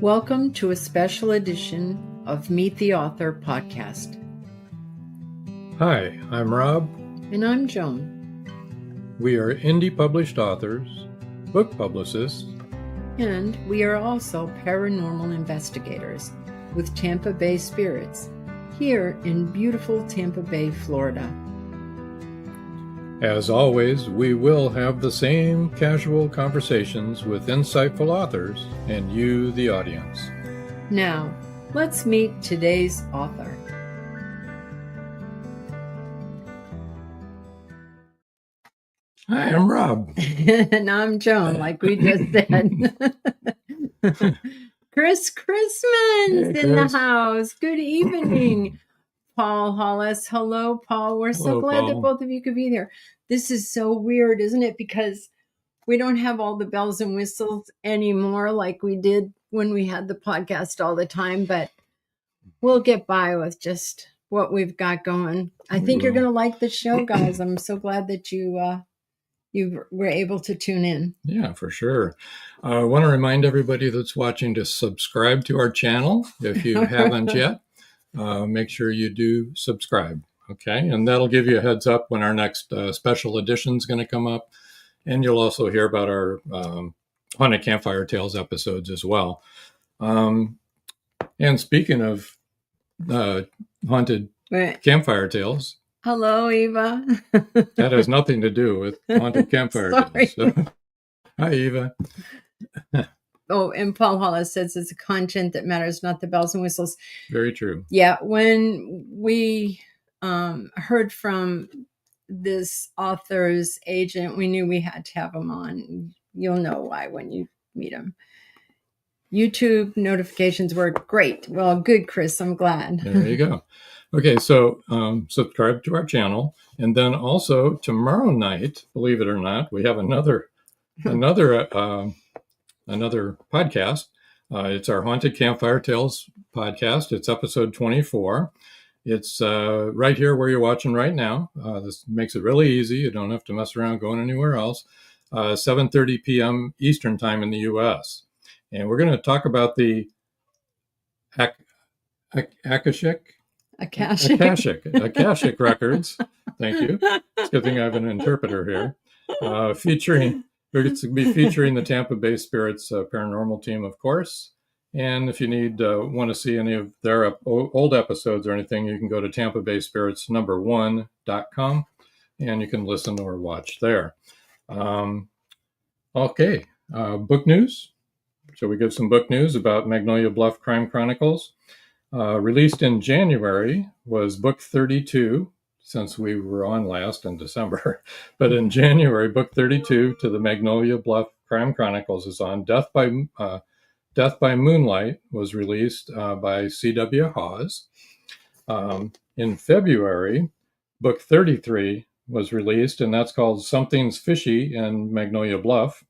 Welcome to a special edition of Meet the Author podcast. Hi, I'm Rob. And I'm Joan. We are indie published authors, book publicists, and we are also paranormal investigators with Tampa Bay Spirits here in beautiful Tampa Bay, Florida. As always, we will have the same casual conversations with insightful authors and you, the audience. Now, let's meet today's author. Hi, I'm Rob. And I'm Joan, like we just said. Chris Chrisman's in the house. Good evening. Paul Hollis. Hello, Paul. We're so glad that both of you could be there. This is so weird, isn't it? Because we don't have all the bells and whistles anymore like we did when we had the podcast all the time, but we'll get by with just what we've got going. I think you're going to like the show, guys. I'm so glad that you were able to tune in. Yeah, for sure. I want to remind everybody that's watching to subscribe to our channel if you haven't yet. Make sure you do subscribe, okay? And that'll give you a heads up when our next special edition is going to come up. And you'll also hear about our Haunted Campfire Tales episodes as well. And speaking of haunted campfire tales. Hello, Eva. That has nothing to do with haunted campfire tales. So, hi, Eva. Oh, and Paul Hollis says it's the content that matters, not the bells and whistles. Very true. Yeah, when we heard from this author's agent, we knew we had to have him on. You'll know why when you meet him. YouTube notifications were great. Well, good, Chris. I'm glad. There you go. Okay, so subscribe to our channel. And then also tomorrow night, believe it or not, we have another podcast. It's our Haunted Campfire Tales podcast. It's episode 24. It's right here where you're watching right now. This makes it really easy. You don't have to mess around going anywhere else. 7:30 p.m. Eastern time in the U.S. And we're going to talk about the Akashic records. Thank you. It's a good thing I have an interpreter here. We're going to be featuring the Tampa Bay Spirits paranormal team, of course. And if you want to see any of their old episodes or anything, you can go to tampabayspirits1.com and you can listen or watch there. Okay, book news. Shall we give some book news about Magnolia Bluff Crime Chronicles? Released in January was book 32, since we were on last in December. But in January, book 32 to the Magnolia Bluff Crime Chronicles is on. Death by Moonlight was released by C.W. Hawes. In February, book 33 was released, and that's called Something's Fishy in Magnolia Bluff.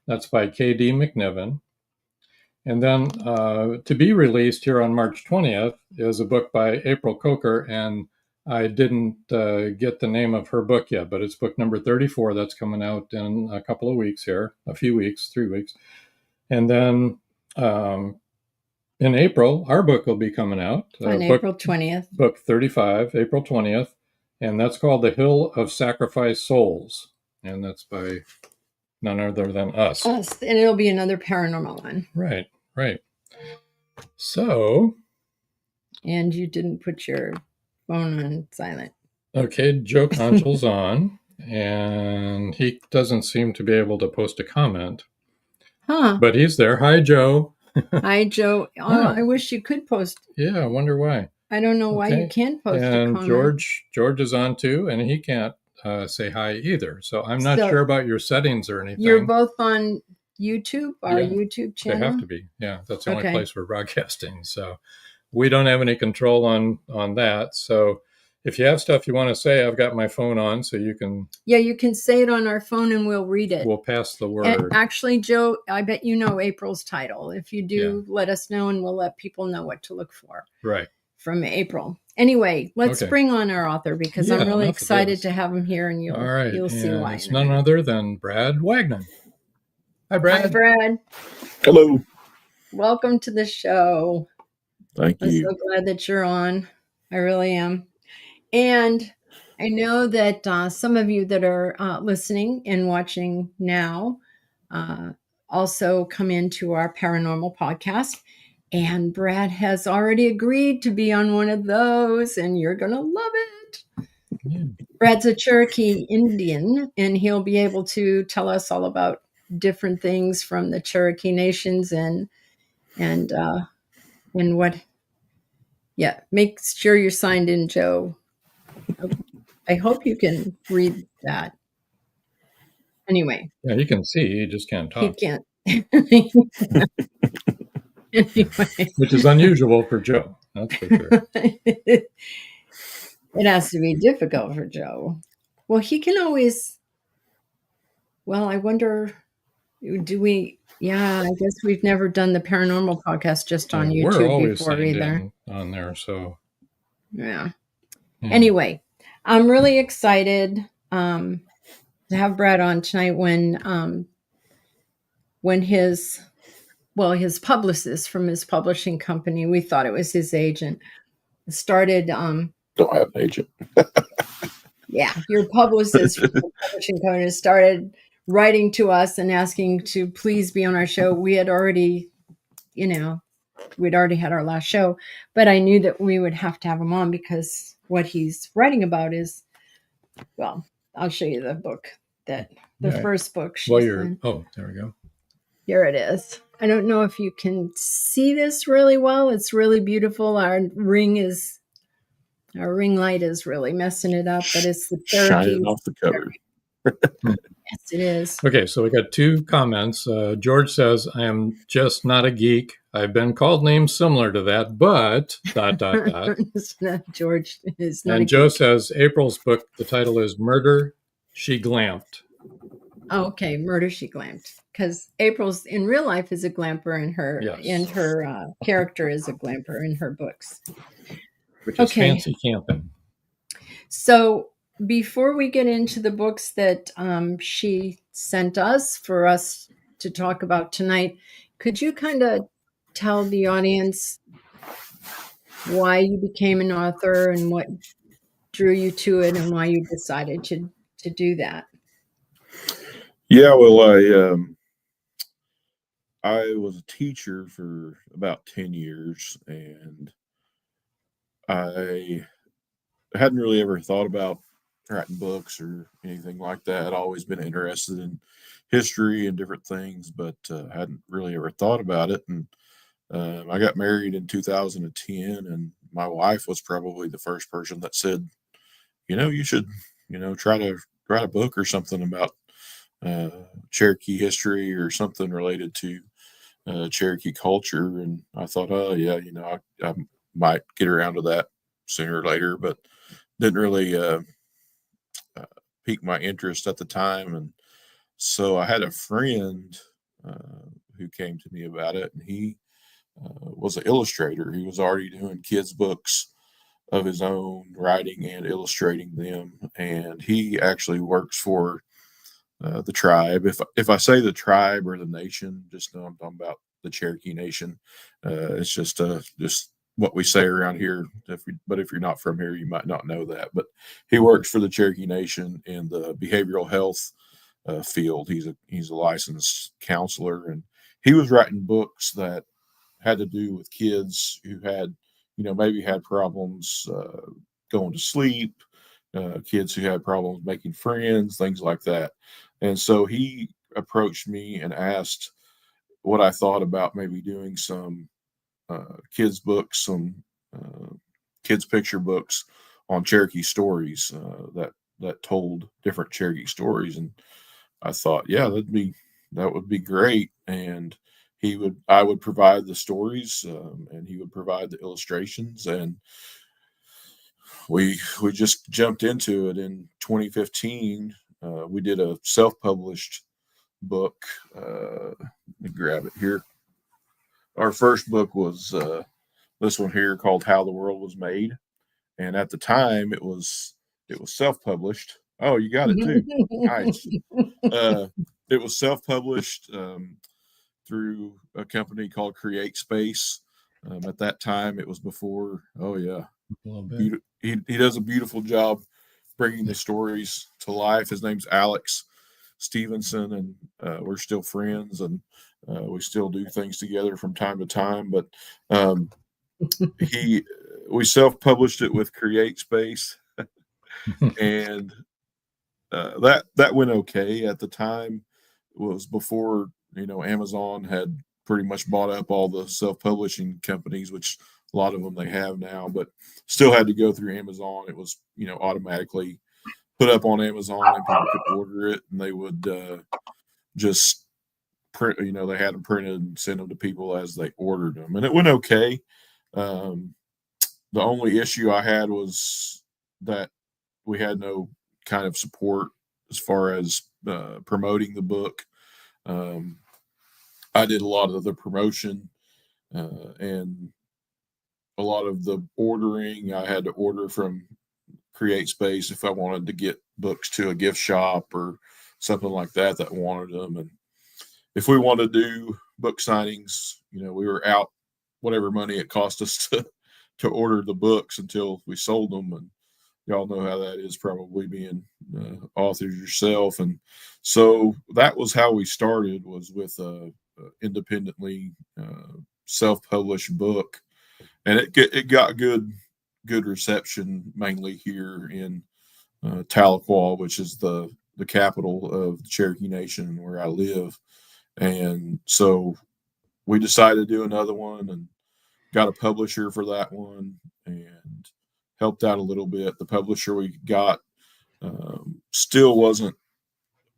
That's by K.D. McNiven. And then to be released here on March 20th is a book by April Coker, and I didn't get the name of her book yet, but it's book number 34 that's coming out in a couple of weeks here, 3 weeks. And then in April, our book will be coming out. On April 20th. Book 35, April 20th, and that's called The Hill of Sacrificed Souls, and that's by none other than us. And it'll be another paranormal one. Right. So. And you didn't put your phone on silent. Okay, Joe Conchil's on, and he doesn't seem to be able to post a comment. Huh. But he's there. Hi, Joe. Hi, Joe. Oh, I wish you could post. Yeah, I wonder why. I don't know why you can't post a comment. And George is on too, and he can't say hi either. So I'm not sure about your settings or anything. You're both on YouTube, our YouTube channel? They have to be. Yeah, that's the only place we're broadcasting. So we don't have any control on that. So if you have stuff you want to say, I've got my phone on, so you can. Yeah, you can say it on our phone and we'll read it. We'll pass the word. And actually, Joe, I bet you know April's title. If you do, let us know and we'll let people know what to look for. Right. From April. Anyway, let's bring on our author because I'm really excited to have him here, and you'll see why. It's none other than Brad Wagnon. Hi, Brad. Hi, Brad. Hello. Welcome to the show. Thank you. I'm so glad that you're on. I really am. And I know that some of you that are listening and watching now also come into our paranormal podcast. And Brad has already agreed to be on one of those, and you're going to love it. Yeah. Brad's a Cherokee Indian, and he'll be able to tell us all about different things from the Cherokee Nations and what. Yeah, make sure you're signed in, Joe. I hope you can read that. Anyway. Yeah, he can see. He just can't talk. He can't. Anyway. Which is unusual for Joe. That's for sure. It has to be difficult for Joe. Well, he can always. Well, I wonder. Do we? Yeah, I guess we've never done the paranormal podcast just on YouTube we're always before either. On there, so. Yeah. Anyway, I'm really excited to have Brad on tonight when his publicist from his publishing company, we thought it was his agent, started. Don't have an agent. Yeah, your publicist from the publishing company started writing to us and asking to please be on our show. We had already, we'd already had our last show, but I knew that we would have to have him on because what he's writing about is, well, I'll show you the book first book. There we go. Here it is. I don't know if you can see this really well. It's really beautiful. Our ring light is really messing it up, but it's the shining off the cover. Yes, it is. Okay, so we got two comments. George says, I am just not a geek. I've been called names similar to that, but ... George is not. And Joe says, April's book, the title is Murder, She Glamped. Oh, okay, Murder, She Glamped. Because April's in real life is a glamper, and her character is a glamper in her books. Which is fancy camping. So before we get into the books that she sent us for us to talk about tonight, could you kind of tell the audience why you became an author and what drew you to it and why you decided to do that? Yeah, well, I was a teacher for about 10 years, and I hadn't really ever thought about writing books or anything like that. I'd always been interested in history and different things, but hadn't really ever thought about it. And I got married in 2010, and my wife was probably the first person that said, you should, try to write a book or something about Cherokee history or something related to Cherokee culture. And I thought, oh yeah, I might get around to that sooner or later, but didn't really pique my interest at the time. And so I had a friend who came to me about it, and he was an illustrator. He was already doing kids' books of his own, writing and illustrating them. And he actually works for the tribe. If I say the tribe or the nation, just know I'm talking about the Cherokee Nation. It's just what we say around here. But if you're not from here, you might not know that. But he works for the Cherokee Nation in the behavioral health field. He's a licensed counselor, and he was writing books that had to do with kids who had, maybe had problems going to sleep, kids who had problems making friends, things like that. And so he approached me and asked what I thought about maybe doing some kids books, some kids picture books on Cherokee stories that that told different Cherokee stories. And I thought, yeah, that would be great. And I would provide the stories, and he would provide the illustrations, and we just jumped into it in 2015. We did a self-published book. Let me grab it here. Our first book was this one here called How the World Was Made. And at the time it was self-published. Oh, you got it too. Nice. It was self-published through a company called Create Space. At that time it was before. Oh yeah. He does a beautiful job bringing the stories to life. His name's Alex Stevenson, and we're still friends, and we still do things together from time to time. But we self-published it with Create Space, and that went okay at the time. It was before Amazon had pretty much bought up all the self-publishing companies, which a lot of them they have now, but still had to go through Amazon. It was automatically put up on Amazon, and people could order it, and they would just print. They had them printed and send them to people as they ordered them, and it went okay. The only issue I had was that we had no kind of support as far as promoting the book. I did a lot of the promotion and a lot of the ordering. I had to order from Create Space if I wanted to get books to a gift shop or something like that wanted them. And if we wanted to do book signings, we were out whatever money it cost us to order the books until we sold them. And y'all know how that is, probably being authors yourself. And so that was how we started, was with a independently self-published book, and it got good reception, mainly here in Tahlequah, which is the capital of the Cherokee Nation where I live. And so we decided to do another one, and got a publisher for that one, and helped out a little bit. The publisher we got still wasn't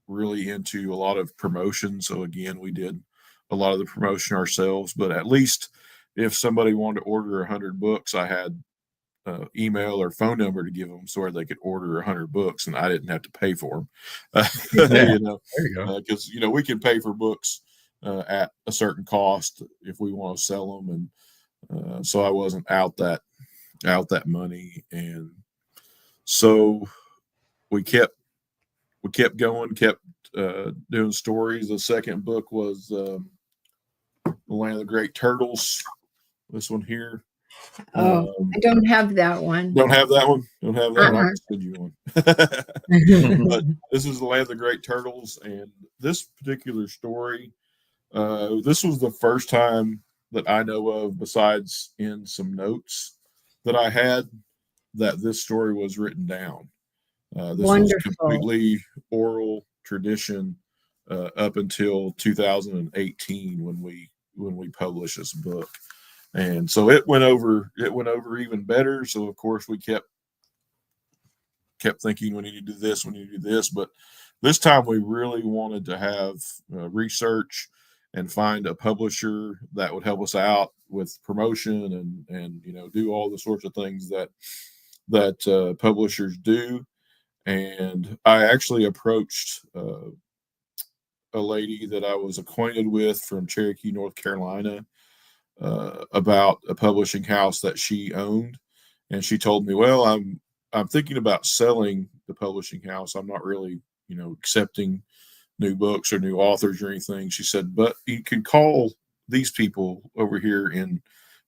really into a lot of promotion. So again, we did a lot of the promotion ourselves, but at least if somebody wanted to order 100 books, I had email or phone number to give them so they could order 100 books, and I didn't have to pay for them. There you go. Because we can pay for books at a certain cost if we want to sell them, and so I wasn't out that money. And so we kept going, kept doing stories. The second book was The Land of the Great Turtles. This one here. I don't have that one. Don't have that one. Don't have that one. I'll send you one. But this is The Land of the Great Turtles, and this particular story, this was the first time that I know of, besides in some notes that I had, that this story was written down. This Wonderful. was completely oral tradition up until 2018 when we published this book. And so it went over even better. So of course we kept thinking we need to do this, but this time we really wanted to have research and find a publisher that would help us out with promotion and do all the sorts of things that publishers do. And I actually approached a lady that I was acquainted with from Cherokee, North Carolina, about a publishing house that she owned, and she told me, "Well, I'm thinking about selling the publishing house. I'm not really, accepting new books or new authors or anything." She said, "But you can call these people over here in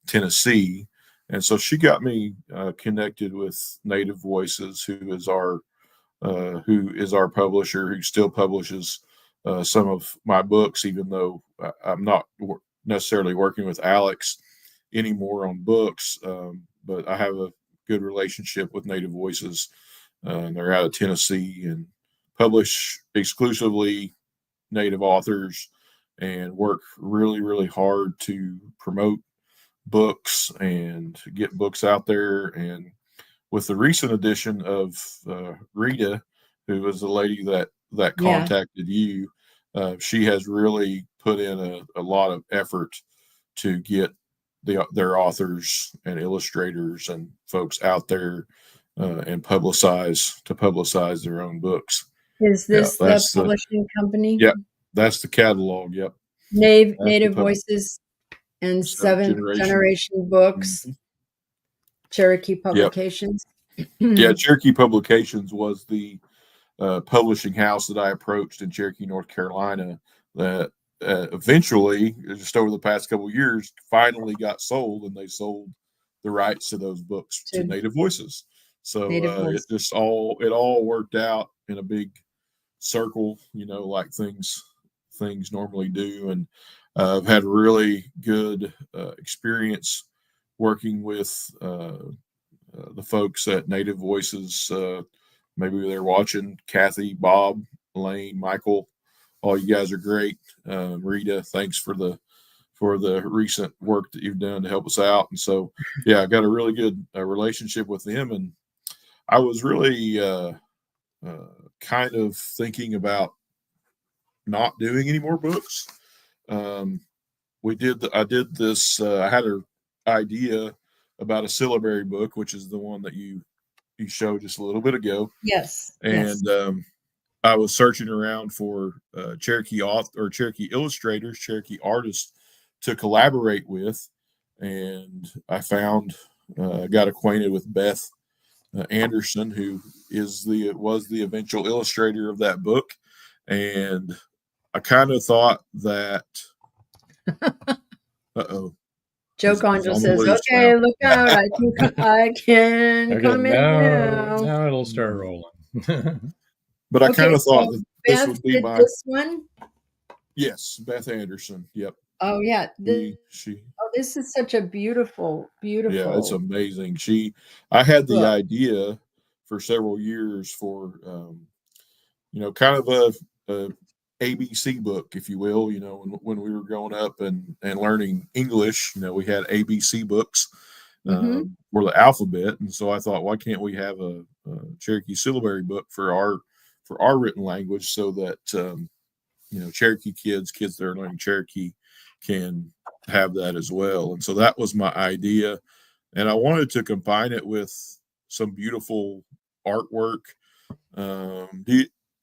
Tennessee." And so she got me connected with Native Voices, who is our publisher, who still publishes some of my books, even though I'm not necessarily working with Alex anymore on books. But I have a good relationship with Native Voices. And they're out of Tennessee and publish exclusively Native authors and work really, really hard to promote books and get books out there. And with the recent addition of Rita, who was the lady that Yeah. contacted you, she has really put in a lot of effort to get their authors and illustrators and folks out there and publicize their own books. Is Yeah, this the publishing company? Yep, that's the catalog. Yep, Native Voices and Seventh Generation. Generation Books, Mhm. Cherokee Publications. Yeah, Cherokee Publications was the publishing house that I approached in Cherokee, North Carolina, that eventually, just over the past couple of years, finally got sold, and they sold the rights to those books to Native Voices. So it just all worked out in a big circle, like things normally do. And I've had really good experience working with the folks at Native Voices. Maybe they're watching. Kathy, Bob, Lane, Michael, all you guys are great. Rita, thanks for the recent work that you've done to help us out. And so, yeah, I got a really good relationship with them. And I was really kind of thinking about not doing any more books. I did this. I had an idea about a syllabary book, which is the one that you showed just a little bit ago. Yes. And I was searching around for Cherokee illustrators, Cherokee artists to collaborate with, and I found got acquainted with Beth Anderson, who was the eventual illustrator of that book, and I kind of thought that. Joe Gondrel says, "Okay, now. Look out! I can okay, come in now. Now it'll start rolling." But I kind of thought that this would be this one. Yes, Beth Anderson. Yep. Oh yeah, this is such a beautiful. Yeah, it's amazing. I had the idea for several years for, kind of a ABC book, if you will. When we were growing up and learning English, we had ABC books for the alphabet, and so I thought, why can't we have a Cherokee syllabary book for our written language, so that Cherokee kids that are learning Cherokee can have that as well. And so that was my idea, and I wanted to combine it with some beautiful artwork.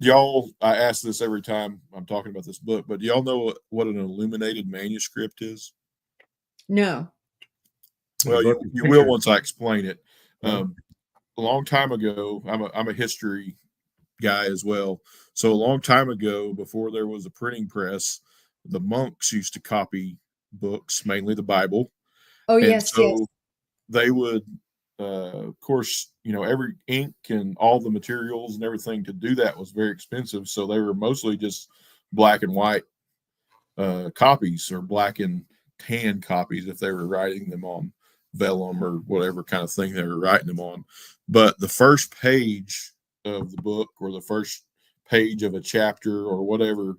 Y'all, I ask this every time I'm talking about this book, but do y'all know what an illuminated manuscript is? No. Well, you will once I explain it. A long time ago, I'm a history guy as well. So a long time ago, before there was a printing press, the monks used to copy books, mainly the Bible. Oh, yes, yes. They would, of course, every ink and all the materials and everything to do that was very expensive. So they were mostly just black and white copies, or black and tan copies if they were writing them on vellum or whatever kind of thing they were writing them on. But the first page of the book, or the first page of a chapter or whatever,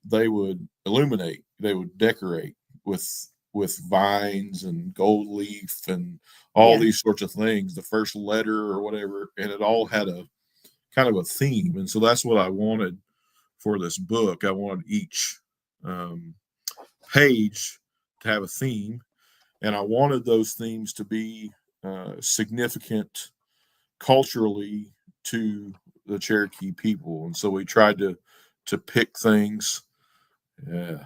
they would illuminate, they would decorate with vines and gold leaf and all these sorts of things, the first letter or whatever, and it all had a kind of a theme. And so that's what I wanted for this book. I wanted each page to have a theme, and I wanted those themes to be significant culturally to the Cherokee people. And so we tried to pick things. Yeah.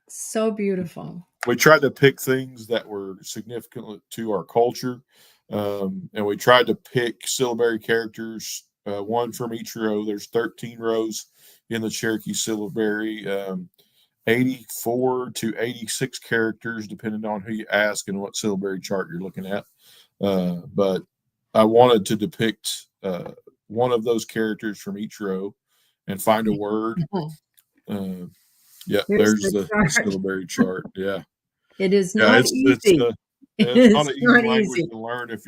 So beautiful. We tried to pick things that were significant to our culture. And we tried to pick syllabary characters, one from each row. There's 13 rows in the Cherokee syllabary, 84 to 86 characters, depending on who you ask and what syllabary chart you're looking at. But I wanted to depict one of those characters from each row and find a word. There's the syllabary chart. Yeah. It is not easy. It's not an easy language to learn if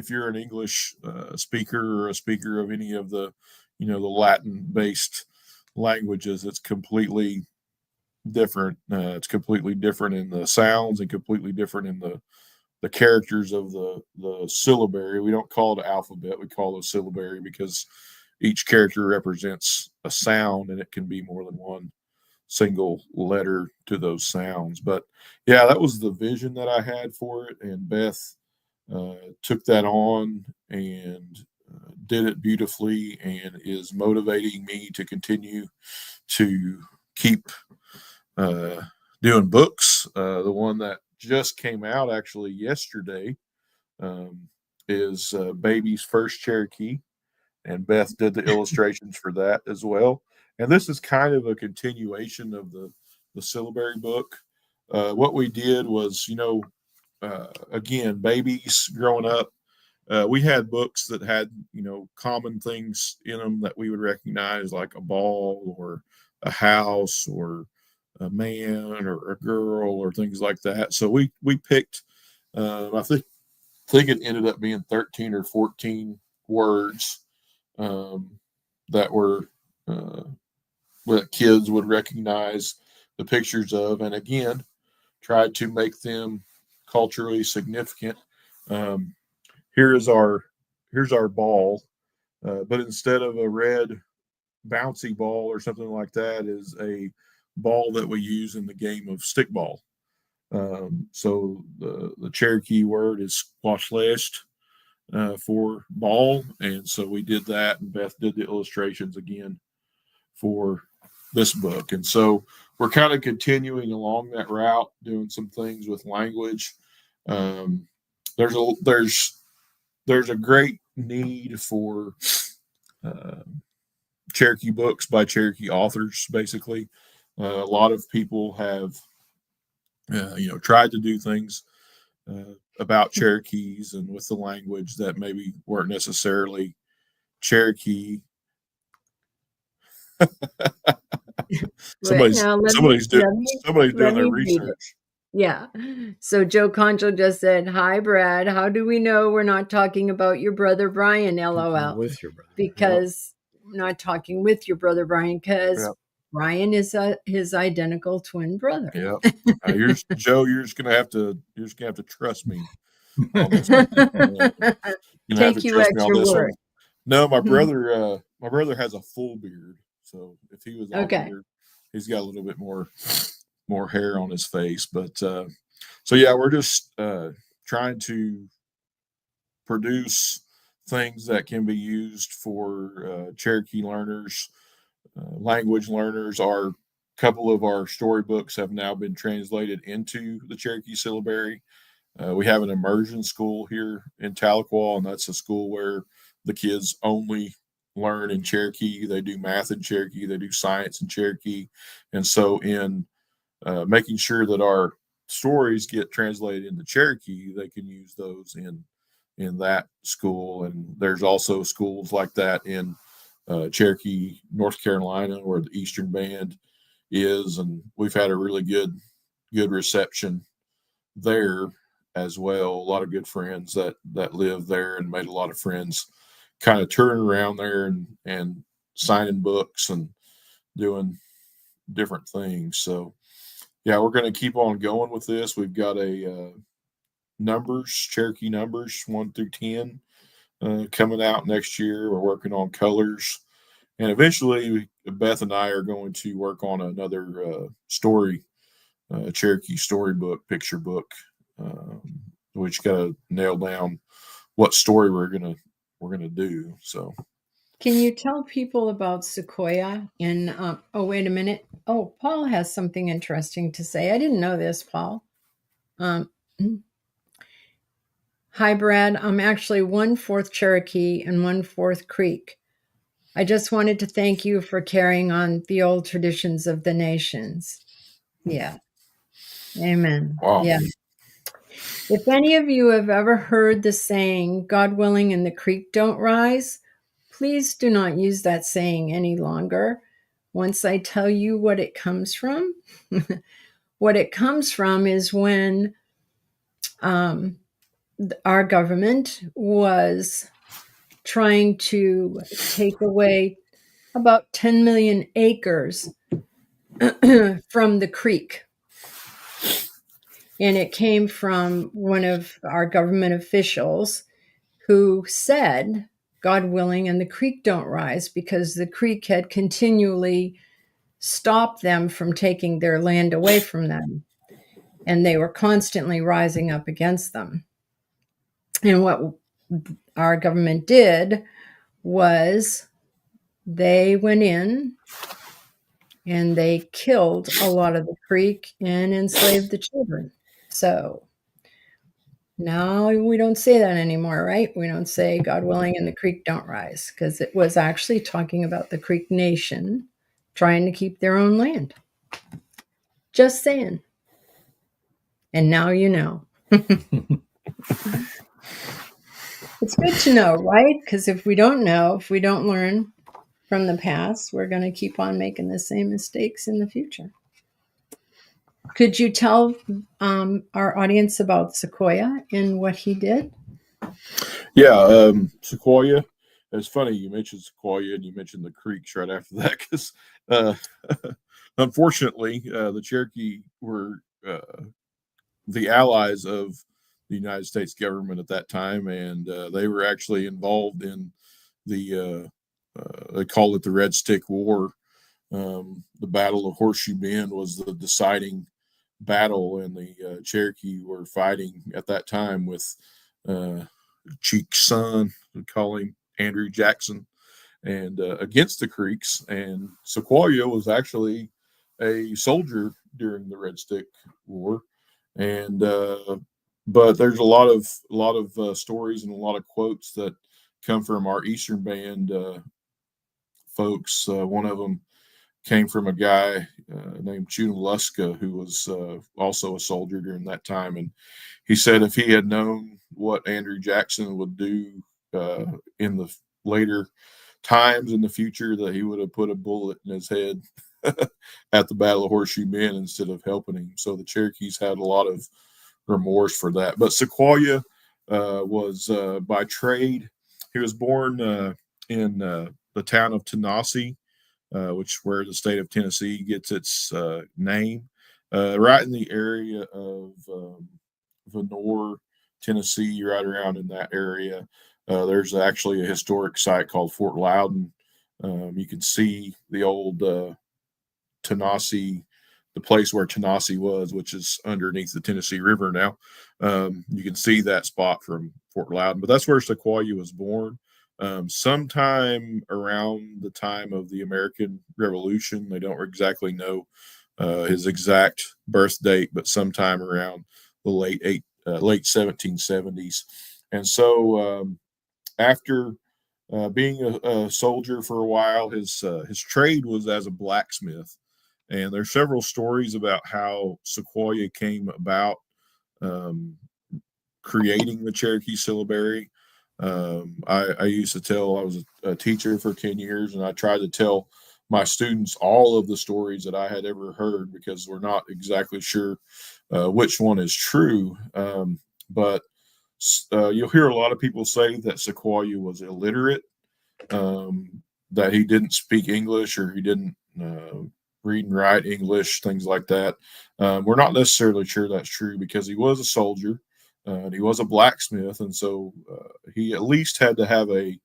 you're an English speaker, or a speaker of any of the the Latin-based languages. It's completely different. It's completely different in the sounds, and completely different in the characters of the syllabary. We don't call it alphabet. We call it syllabary because each character represents a sound, and it can be more than one single letter to those sounds. But yeah, that was the vision that I had for it, and Beth took that on and did it beautifully, and is motivating me to continue to keep doing books. The one that just came out actually yesterday is Baby's First Cherokee, and Beth did the illustrations for that as well. And this is kind of a continuation of the syllabary book. What we did was, again, babies growing up, we had books that had, common things in them that we would recognize, like a ball or a house or a man or a girl or things like that. So we picked, I think it ended up being 13 or 14 words that were that kids would recognize the pictures of, and again, tried to make them culturally significant. Here's our ball, but instead of a red bouncy ball or something like that, is a ball that we use in the game of stickball. So the Cherokee word is squashlashed for ball, and so we did that, and Beth did the illustrations again for this book. And so we're kind of continuing along that route, doing some things with language. There's a great need for Cherokee books by Cherokee authors. Basically, a lot of people have tried to do things about Cherokees and with the language that maybe weren't necessarily Cherokee. Somebody's doing their research. Yeah. So Joe Concho just said, "Hi, Brad. How do we know we're not talking about your brother Brian? LOL." With your brother, because we're not talking with your brother Brian, because Brian is his identical twin brother. Yeah. Joe, you're just gonna have to trust me on this. Take you extra word. No, my brother has a full beard, so if he was all beard, he's got a little bit more hair on his face. But so yeah, we're just trying to produce things that can be used for Cherokee learners, language learners. A couple of our storybooks have now been translated into the Cherokee syllabary. We have an immersion school here in Tahlequah, and that's a school where the kids only learn in Cherokee. They do math in Cherokee. They do science in Cherokee. And so in making sure that our stories get translated into Cherokee, they can use those in that school. And there's also schools like that in Cherokee, North Carolina, where the Eastern Band is. And we've had a really good reception there as well. A lot of good friends that live there, and made a lot of friends kind of touring around there and signing books and doing different things. So yeah, we're going to keep on going with this. We've got a Cherokee numbers 1 through 10 coming out next year. We're working on colors, and eventually Beth and I are going to work on another Cherokee storybook, picture book. We just got to nail down what story we're gonna do. So, can you tell people about Sequoia? And oh, wait a minute. Oh, Paul has something interesting to say. I didn't know this, Paul. Hi, Brad. I'm actually 1/4 Cherokee and 1/4 Creek. I just wanted to thank you for carrying on the old traditions of the nations. Yeah. Amen. Wow. Yeah. If any of you have ever heard the saying, "God willing and the creek don't rise," please do not use that saying any longer. Once I tell you what it comes from, what it comes from is when our government was trying to take away about 10 million acres from the creek. And it came from one of our government officials who said, God willing, and the creek don't rise, because the creek had continually stopped them from taking their land away from them. And they were constantly rising up against them. And what our government did was they went in and they killed a lot of the creek and enslaved the children. So now we don't say that anymore, right? We don't say God willing and the creek don't rise, because it was actually talking about the Creek Nation trying to keep their own land. Just saying. And now you know. It's good to know, right? Because if we don't know, if we don't learn from the past, we're going to keep on making the same mistakes in the future. Could you tell our audience about Sequoia and what he did? Yeah, Sequoia. It's funny you mentioned Sequoia and you mentioned the creeks right after that, because unfortunately, the Cherokee were the allies of the United States government at that time, and they were actually involved in the they called it the Red Stick War. The Battle of Horseshoe Bend was the deciding battle, and the Cherokee were fighting at that time with Cheek's son, we call him Andrew Jackson, and against the Creeks. And Sequoia was actually a soldier during the Red Stick War, and but there's a lot of stories and a lot of quotes that come from our Eastern Band folks. One of them came from a guy named Junaluska, who was also a soldier during that time. And he said if he had known what Andrew Jackson would do in the later times in the future, that he would have put a bullet in his head at the Battle of Horseshoe Bend instead of helping him. So the Cherokees had a lot of remorse for that. But Sequoia was by trade. He was born in the town of Tennessee, which where the state of Tennessee gets its name, right in the area of Vonore, Tennessee, right around in that area. There's actually a historic site called Fort Loudon. You can see the old Tennessee, the place where Tennessee was, which is underneath the Tennessee River now. You can see that spot from Fort Loudon, but that's where Sequoia was born. Sometime around the time of the American Revolution. They don't exactly know his exact birth date, but sometime around the late 1770s. And so after being a soldier for a while, his trade was as a blacksmith. And there's several stories about how Sequoia came about creating the Cherokee syllabary. I used to tell, I was a teacher for 10 years, and I tried to tell my students all of the stories that I had ever heard, because we're not exactly sure which one is true. But you'll hear a lot of people say that Sequoia was illiterate, that he didn't speak English, or he didn't read and write English, things like that. We're not necessarily sure that's true, because he was a soldier. And he was a blacksmith, and so he at least had to have the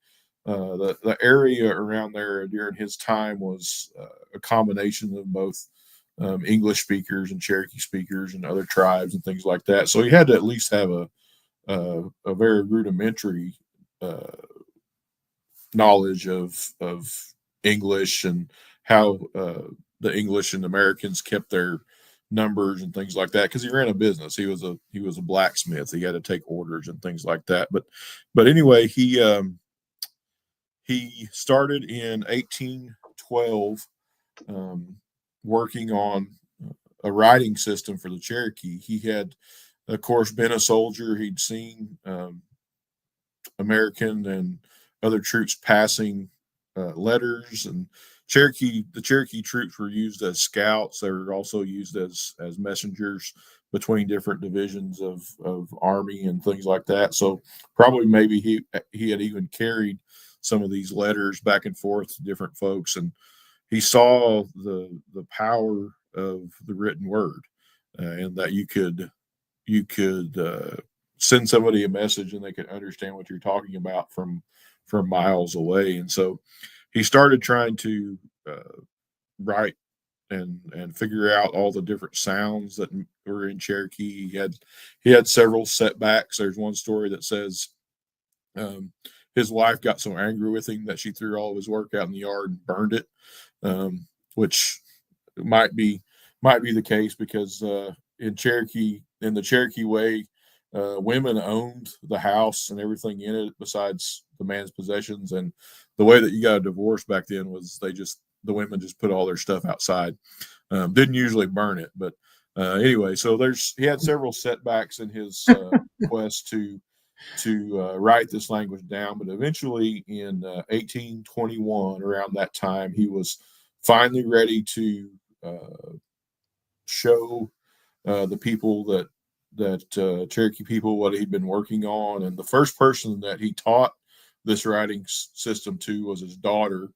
area around there during his time was a combination of both English speakers and Cherokee speakers and other tribes and things like that. So he had to at least have a very rudimentary knowledge of English and how the English and Americans kept their numbers and things like that, because he ran a business. He was a blacksmith. He had to take orders and things like that. But anyway, he started in 1812 working on a writing system for the Cherokee. He had, of course, been a soldier. He'd seen American and other troops passing letters, and the Cherokee troops were used as scouts. They were also used as messengers between different divisions of army and things like that. So probably maybe he had even carried some of these letters back and forth to different folks, and he saw the power of the written word, and that you could you could send somebody a message and they could understand what you're talking about from miles away. And so he started trying to write and figure out all the different sounds that were in Cherokee. He had several setbacks. There's one story that says his wife got so angry with him that she threw all of his work out in the yard and burned it, which might be the case because in the Cherokee way, women owned the house and everything in it besides the man's possessions. And the way that you got a divorce back then was the women just put all their stuff outside. Didn't usually burn it, but anyway, so he had several setbacks in his quest to write this language down. But eventually in 1821, around that time, he was finally ready to show the people that Cherokee people what he'd been working on. And the first person that he taught this writing system to was his daughter.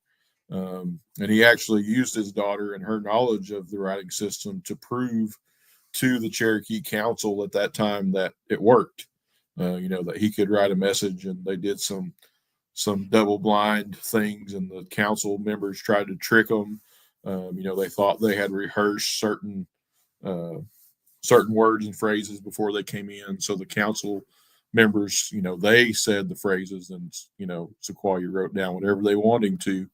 And he actually used his daughter and her knowledge of the writing system to prove to the Cherokee Council at that time that it worked. That he could write a message, and they did some double blind things, and the council members tried to trick them. They thought they had rehearsed certain words and phrases before they came in. So the council members, they said the phrases, and Sequoia wrote down whatever they wanted him to.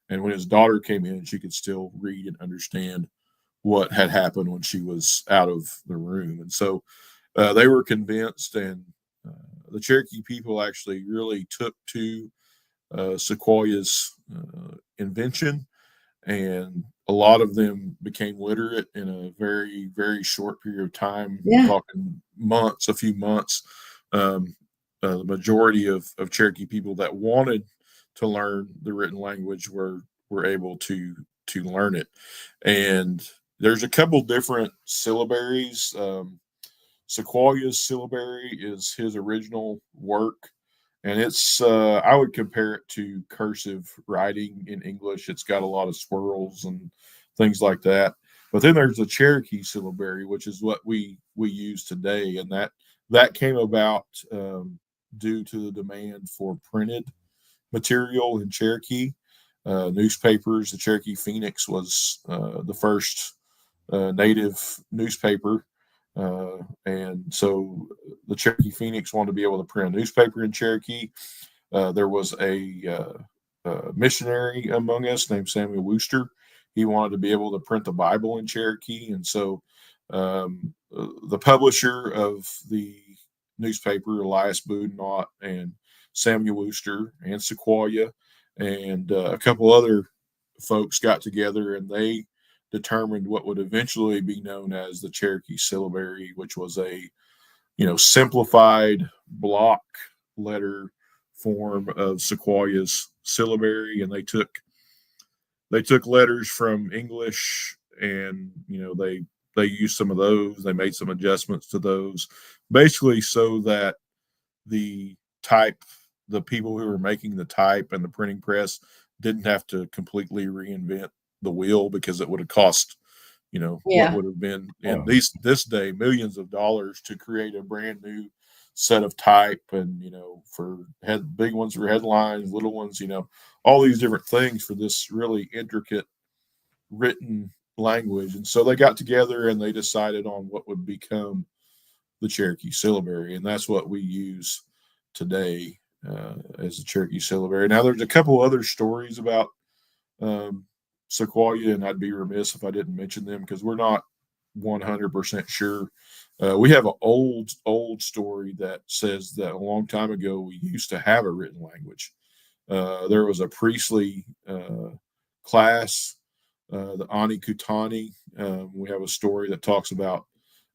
And when his daughter came in, she could still read and understand what had happened when she was out of the room. And so they were convinced, and the Cherokee people actually really took to Sequoia's invention, and a lot of them became literate in a very, very short period of time. Yeah. Talking months, a few months. The majority of Cherokee people that wanted to learn the written language were able to learn it. And there's a couple different syllabaries. Sequoia's syllabary is his original work, and it's I would compare it to cursive writing in English. It's got a lot of swirls and things like that. But then there's the Cherokee syllabary, which is what we use today, and that came about due to the demand for printed material in Cherokee newspapers. The Cherokee Phoenix was the first native newspaper. And so the Cherokee Phoenix wanted to be able to print a newspaper in Cherokee. There was a missionary among us named Samuel Wooster. He wanted to be able to print the Bible in Cherokee. And so the publisher of the newspaper, Elias Boudinot, and Samuel Wooster and Sequoia and a couple other folks got together, and they determined what would eventually be known as the Cherokee syllabary, which was a simplified block letter form of Sequoia's syllabary. And they took letters from English, and they used some of those. They made some adjustments to those, basically so that the people who were making the type and the printing press didn't have to completely reinvent the wheel, because it would have cost, what would have been in this day millions of dollars to create a brand new set of type. And for big ones for headlines, little ones, all these different things for this really intricate written language. And so they got together and they decided on what would become the Cherokee syllabary, and that's what we use today as the Cherokee syllabary. Now, there's a couple other stories about Sequoia, and I'd be remiss if I didn't mention them because we're not 100% sure. We have an old story that says that a long time ago we used to have a written language. There was a priestly class, the Ani Kutani. We have a story that talks about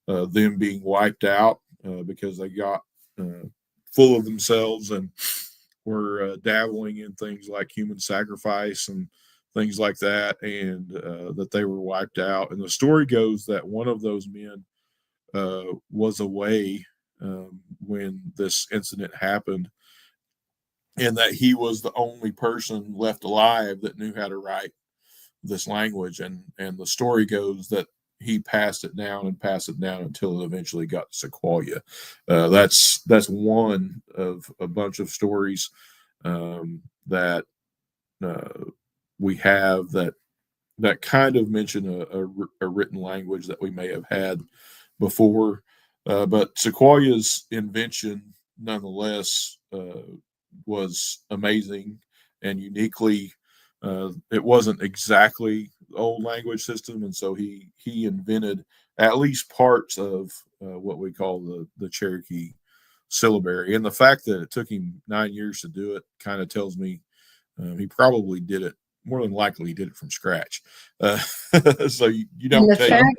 them being wiped out because they got full of themselves and were dabbling in things like human sacrifice and things like that, and that they were wiped out. And the story goes that one of those men was away when this incident happened, and that he was the only person left alive that knew how to write this language. And the story goes that he passed it down until it eventually got to Sequoia. That's one of a bunch of stories that we have that kind of mention a written language that we may have had before. But Sequoia's invention, nonetheless, was amazing and uniquely. It wasn't exactly the old language system, and so he invented at least parts of what we call the Cherokee syllabary. And the fact that it took him 9 years to do it kind of tells me he probably did it. More than likely, he did it from scratch. So you don't and the take fact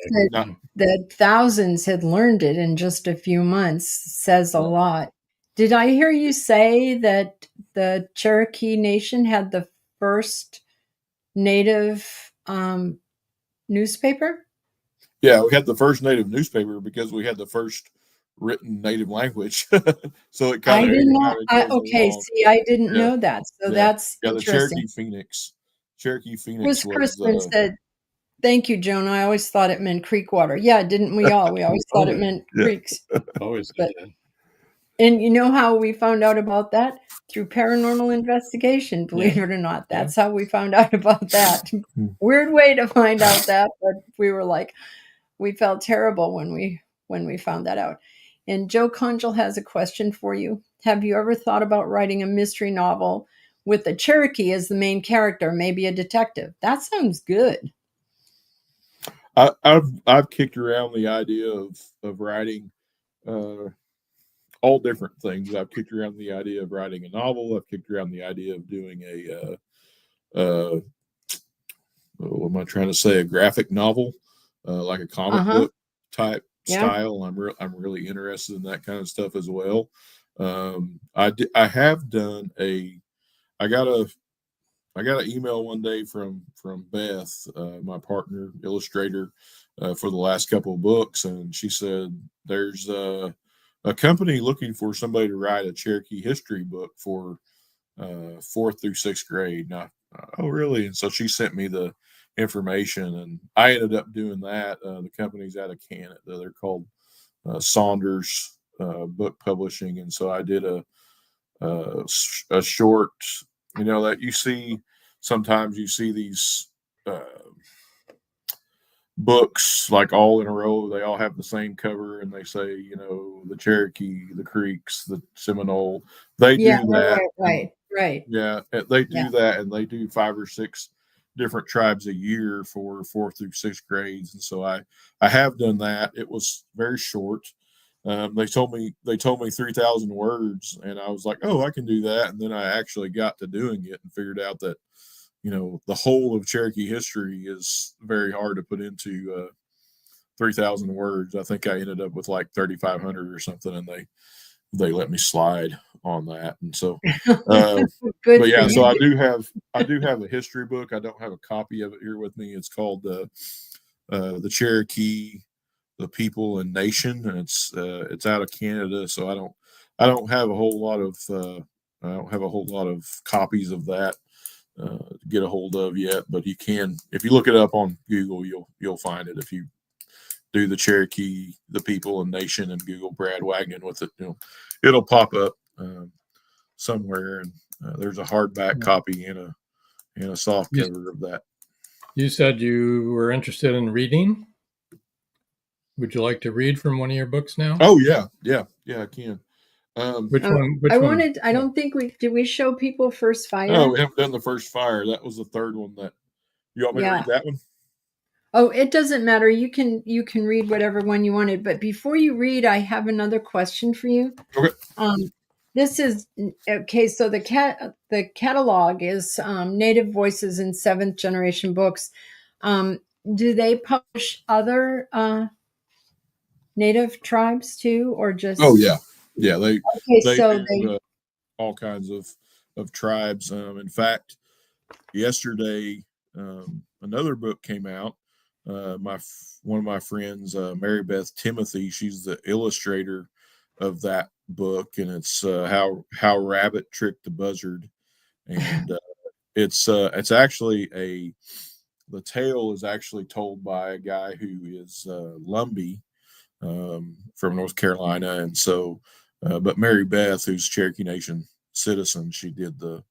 that thousands had learned it in just a few months says a lot. Did I hear you say that the Cherokee Nation had the first native newspaper? Yeah, we had the first native newspaper because we had the first written native language. So it kind I of didn't know. okay, See, I didn't know that. So that's the interesting. Cherokee Phoenix Chris was Crispin said, "Thank you, Joan. I always thought it meant creek water." Yeah, didn't we all? We always thought it meant creeks. Always But, did. and you know how we found out about that? Through paranormal investigation, believe it or not. That's how we found out about that. Weird way to find out that, but we were like, we felt terrible when we found that out. And Joe Conjal has a question for you. Have you ever thought about writing a mystery novel with a Cherokee as the main character, maybe a detective? That sounds good. I've kicked around the idea of writing all different things. I've kicked around the idea of writing a novel. I've kicked around the idea of doing what am I trying to say? A graphic novel, like a comic book type style. I'm really interested in that kind of stuff as well. I have done I got an email one day from Beth, my partner illustrator for the last couple of books, and she said there's a company looking for somebody to write a Cherokee history book for 4th through 6th grade. Now, oh really? And so she sent me the information, and I ended up doing that. The company's out of Canada. They're called Saunders Book Publishing, and so I did a short. That you see sometimes you see these books like all in a row. They all have the same cover, and they say, the Cherokee, the Creeks, the Seminole. They do that. Right. Yeah, they do that, and they do 5 or 6 different tribes a year for 4th through 6th grades. And so I have done that. It was very short. They told me 3,000 words, and I was like, oh, I can do that. And then I actually got to doing it and figured out that the whole of Cherokee history is very hard to put into 3,000 words. I think I ended up with like 3,500 or something, and they let me slide on that. And so but yeah, so I do have a history book. I don't have a copy of it here with me. It's called the Cherokee, the People and Nation, and it's out of Canada. So I don't have a whole lot of copies of that to get a hold of yet, but you can, if you look it up on Google, you'll find it. If you do the Cherokee, the People and Nation, and Google Brad Wagnon with it, it'll pop up somewhere. And there's a hardback copy and a soft cover of that. You said you were interested in reading. Would you like to read from one of your books now? Oh yeah, I can. Which one? I don't think did we show people First Fire? No, we haven't done the First Fire. That was the third one. That you want me to read that one? Oh, it doesn't matter. You can read whatever one you wanted. But before you read, I have another question for you. Okay. This is okay. So the catalog is Native Voices in 7th Generation Books. Do they publish other Native tribes too, or just? Oh yeah. They do all kinds of tribes. In fact, yesterday another book came out. One of my friends, Mary Beth Timothy, she's the illustrator of that book, and it's how Rabbit Tricked the Buzzard, and it's actually the tale is actually told by a guy who is Lumbee from North Carolina, and so, but Mary Beth, who's Cherokee Nation citizen, she did the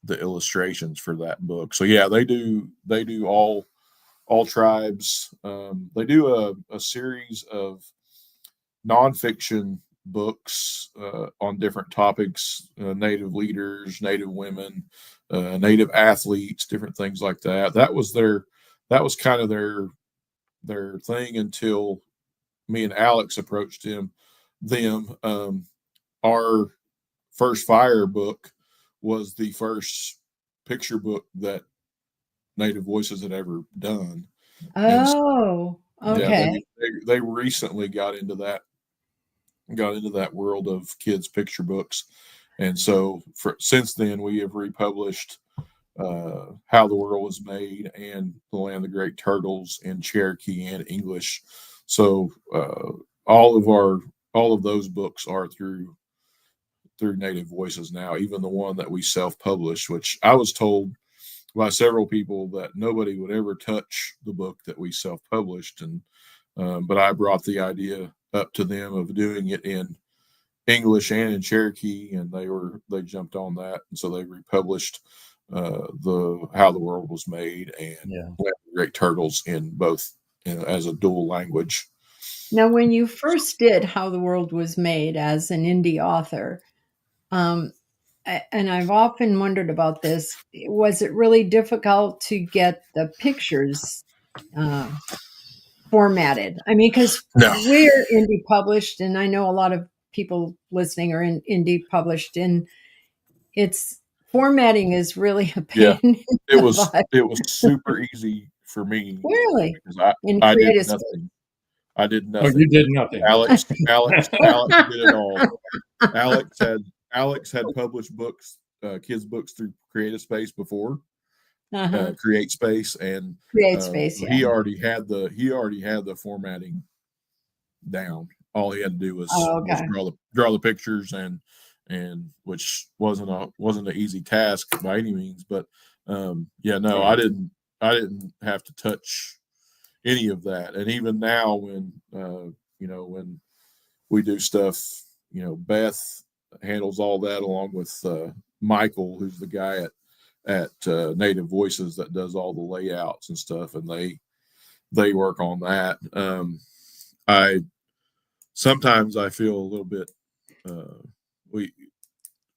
illustrations for that book. So yeah, they do all tribes. They do a series of nonfiction books on different topics: Native leaders, Native women, Native athletes, different things like that. That was kind of their thing until me and Alex approached them. Our first fire book was the first picture book that Native Voices had ever done. Oh, okay. Yeah, they recently got into that world of kids picture books, and so since then we have republished How the World Was Made and The Land of the Great Turtles in Cherokee and English. So all of those books are through Native Voices now, even the one that we self-published, which I was told by several people that nobody would ever touch the book that we self-published, and but I brought the idea up to them of doing it in English and in Cherokee, and they jumped on that, and so they republished the How the World Was Made and Great Turtles in both, as a dual language. Now, when you first did How the World Was Made as an indie author, and I've often wondered about this, was it really difficult to get the pictures formatted? I mean, because we're indie published, and I know a lot of people listening are indie published, and it's formatting is really a pain. Yeah, it was super easy for me. Really? Because I did nothing. I did nothing. Oh, you did nothing. Alex did it all. Alex had published books, kids books through Creative Space before, Create Space, and Create Space. He already had the formatting down. All he had to do was draw the pictures, and which wasn't an easy task by any means. But I didn't have to touch any of that. And even now, when when we do stuff, Beth handles all that along with Michael, who's the guy at Native Voices that does all the layouts and stuff, and they work on that. I sometimes I feel a little bit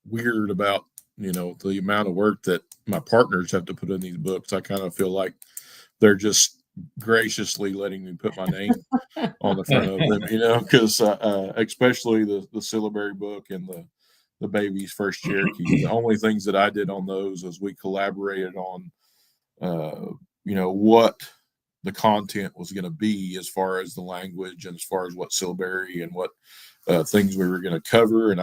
weird about the amount of work that my partners have to put in these books. I kind of feel like they're just graciously letting me put my name on the front of them, because especially the syllabary book and the baby's first Cherokee. The only things that I did on those is we collaborated on what the content was going to be, as far as the language and as far as what syllabary and what things we were going to cover. And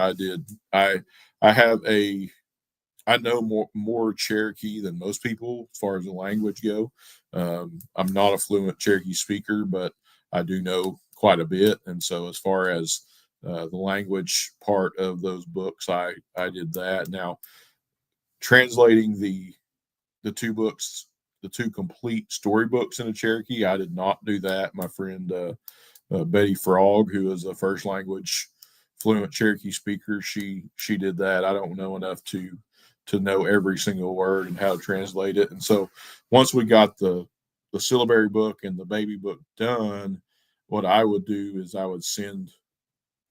I know more Cherokee than most people as far as the language go. I'm not a fluent Cherokee speaker, but I do know quite a bit. And so as far as the language part of those books, I did that. Now, translating the two books, the two complete storybooks into Cherokee, I did not do that. My friend Betty Frog, who is a first language fluent Cherokee speaker, she did that. I don't know enough to know every single word and how to translate it. And so once we got the syllabary book and the baby book done, what I would do is I would send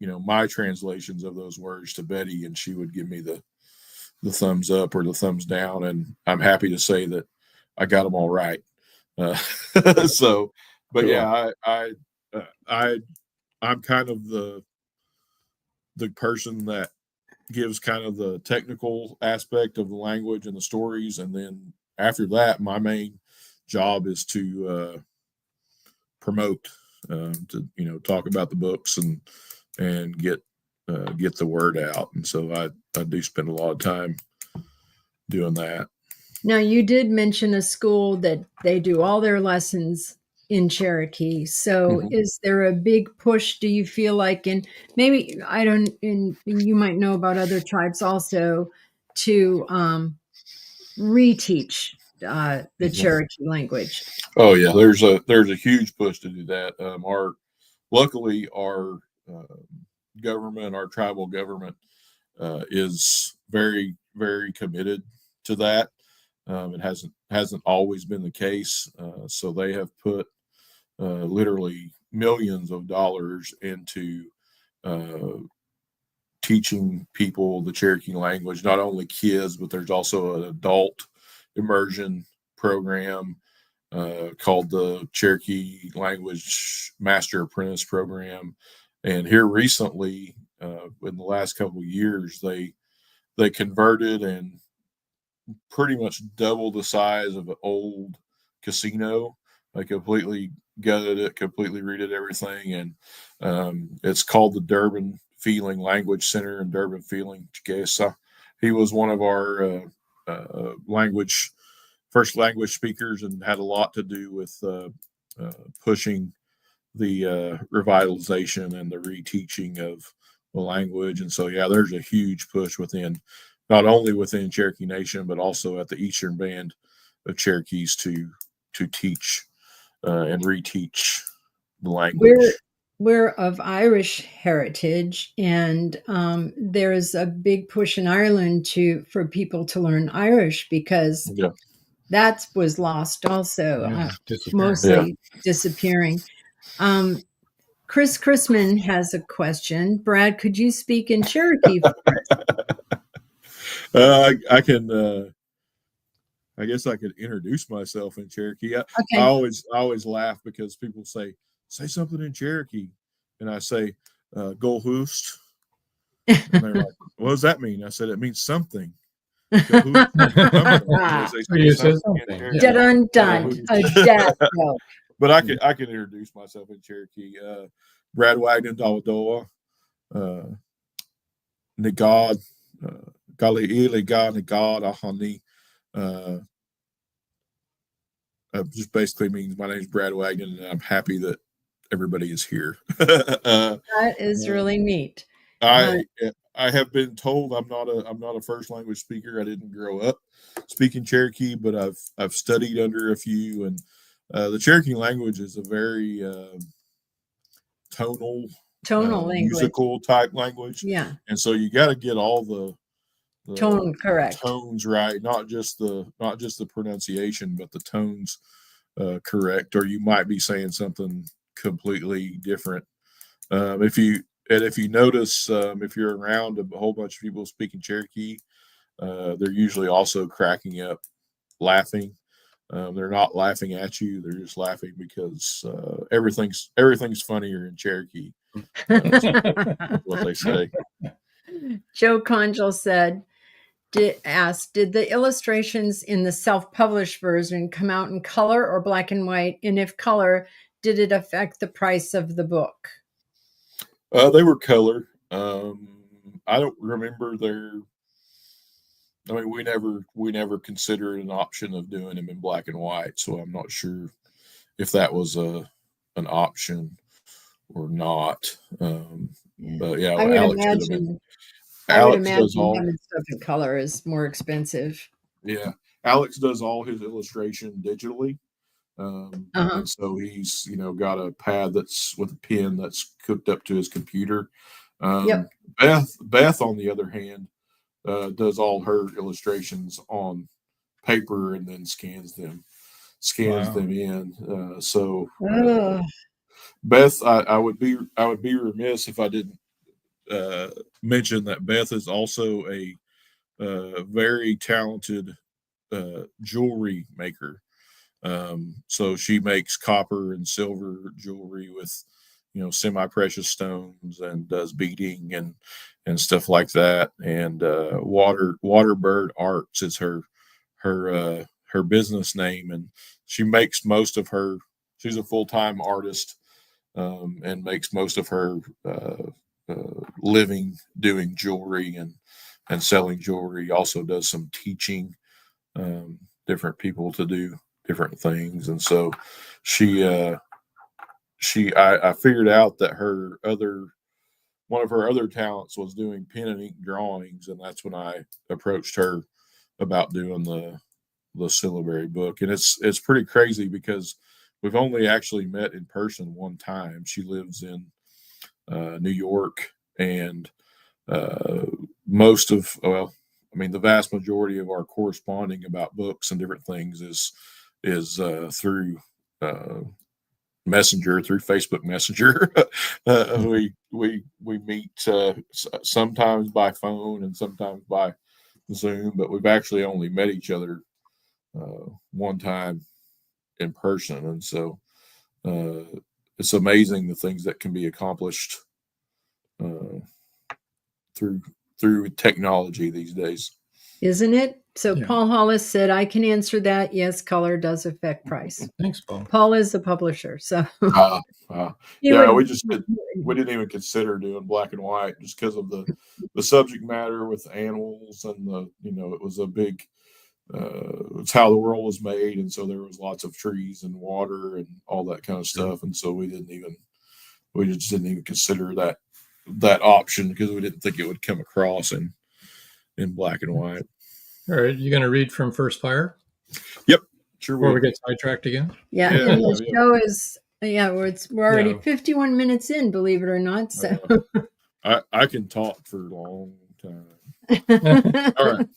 my translations of those words to Betty, and she would give me the thumbs up or the thumbs down, and I'm happy to say that I got them all right. So, but yeah, I'm kind of the person that gives kind of the technical aspect of the language and the stories, and then after that, my main job is to promote, to talk about the books and get the word out. And so I do spend a lot of time doing that. Now, you did mention a school that they do all their lessons in Cherokee. So is there a big push, do you feel like, and maybe you might know about other tribes also, to reteach the Cherokee language. Oh yeah, there's a huge push to do that. Luckily our government, our tribal government, is very, very committed to that. It hasn't always been the case. So they have put literally millions of dollars into teaching people the Cherokee language, not only kids, but there's also an adult immersion program called the Cherokee Language Master Apprentice Program. And here recently, in the last couple of years, they converted and pretty much doubled the size of an old casino. They completely gutted it, completely redid everything, and it's called the Durbin Feeling Language Center in Durbin Feeling. He was one of our first language speakers, and had a lot to do with pushing the revitalization and the reteaching of the language. And so, yeah, there's a huge push not only within Cherokee Nation, but also at the Eastern Band of Cherokees to teach and reteach the language. We're of Irish heritage, and there's a big push in Ireland for people to learn Irish, because that was lost also, mostly disappearing. Chris Chrisman has a question. Brad, could you speak in Cherokee for us? I can. I guess I could introduce myself in Cherokee. I always laugh because people say something in Cherokee, and I say "Golhoost," and they're like, "What does that mean?" I said, "It means something." Dun dun, but I can introduce myself in Cherokee. Brad Wagnon, Tahlequah, Nagad, Gali Nagad Ahani. Just basically means my name is Brad Wagnon, and I'm happy that everybody is here. That is really neat. I have been told I'm not a first language speaker. I didn't grow up speaking Cherokee, but I've studied under a few, and the Cherokee language is a very tonal musical type language. Yeah, and so you got to get all the tones right, not just the pronunciation, but the tones correct, or you might be saying something completely different. If you notice, if you're around a whole bunch of people speaking Cherokee, they're usually also cracking up, laughing. They're not laughing at you; they're just laughing because everything's funnier in Cherokee. That's what they say. Joe Conjal said, did the illustrations in the self-published version come out in color or black and white? And if color, did it affect the price of the book? They were color. I don't remember we never considered an option of doing them in black and white, so I'm not sure if that was an option or not. But yeah, I would imagine having stuff in color is more expensive. Yeah, Alex does all his illustration digitally, and so he's got a pad that's with a pen that's hooked up to his computer. Beth, on the other hand, does all her illustrations on paper and then scans them in. Beth, I would be remiss if I didn't mention that Beth is also a very talented jewelry maker. So she makes copper and silver jewelry with semi-precious stones, and does beading and stuff like that. And Waterbird Arts is her business name, and she makes most of her. She's a full-time artist, and makes most of her living doing jewelry and selling jewelry. Also does some teaching different people to do different things, and so I figured out that one of her other talents was doing pen and ink drawings, and that's when I approached her about doing the syllabary book. And it's pretty crazy because we've only actually met in person one time. She lives in New York, and the vast majority of our corresponding about books and different things is through Messenger, through Facebook Messenger. We meet sometimes by phone and sometimes by Zoom, but we've actually only met each other one time in person, and so it's amazing the things that can be accomplished through technology these days. Isn't it? So Yeah. Paul Hollis said, I can answer that. Yes, color does affect price. Thanks, Paul. Paul is the publisher. So we didn't even consider doing black and white just because of the subject matter with animals, and it was a big it's how the world was made, and so there was lots of trees and water and all that kind of stuff, and so we just didn't even consider that option because we didn't think it would come across in black and white. All right, you going to read from First Fire? Yep, sure. Before we get sidetracked again. Yeah, and the show is we're already 51 minutes in, believe it or not. So I can talk for a long time. All right.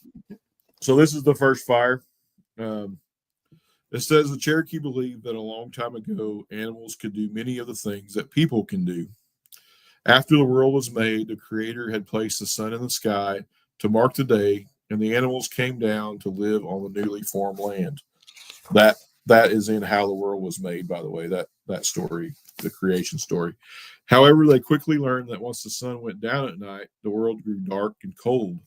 So this is the first fire. It says the Cherokee believed that a long time ago, animals could do many of the things that people can do. After the world was made, the Creator had placed the sun in the sky to mark the day, and the animals came down to live on the newly formed land. That is in How the World Was Made, by the way, that story, the creation story. However, they quickly learned that once the sun went down at night, the world grew dark and cold.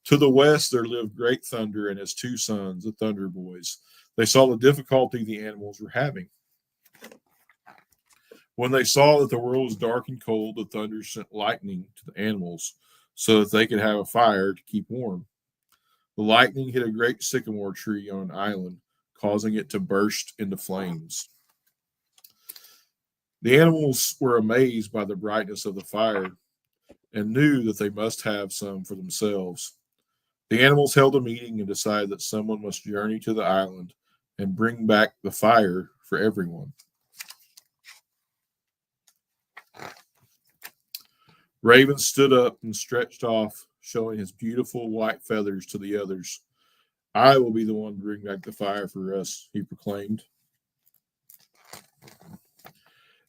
To the west, there lived Great Thunder and his two sons, the Thunder Boys. They saw the difficulty the animals were having. When they saw that the world was dark and cold, the Thunder sent lightning to the animals so that they could have a fire to keep warm. The lightning hit a great sycamore tree on an island, causing it to burst into flames. The animals were amazed by the brightness of the fire and knew that they must have some for themselves. The animals held a meeting and decided that someone must journey to the island and bring back the fire for everyone. Raven stood up and stretched off, showing his beautiful white feathers to the others. I will be the one to bring back the fire for us, he proclaimed.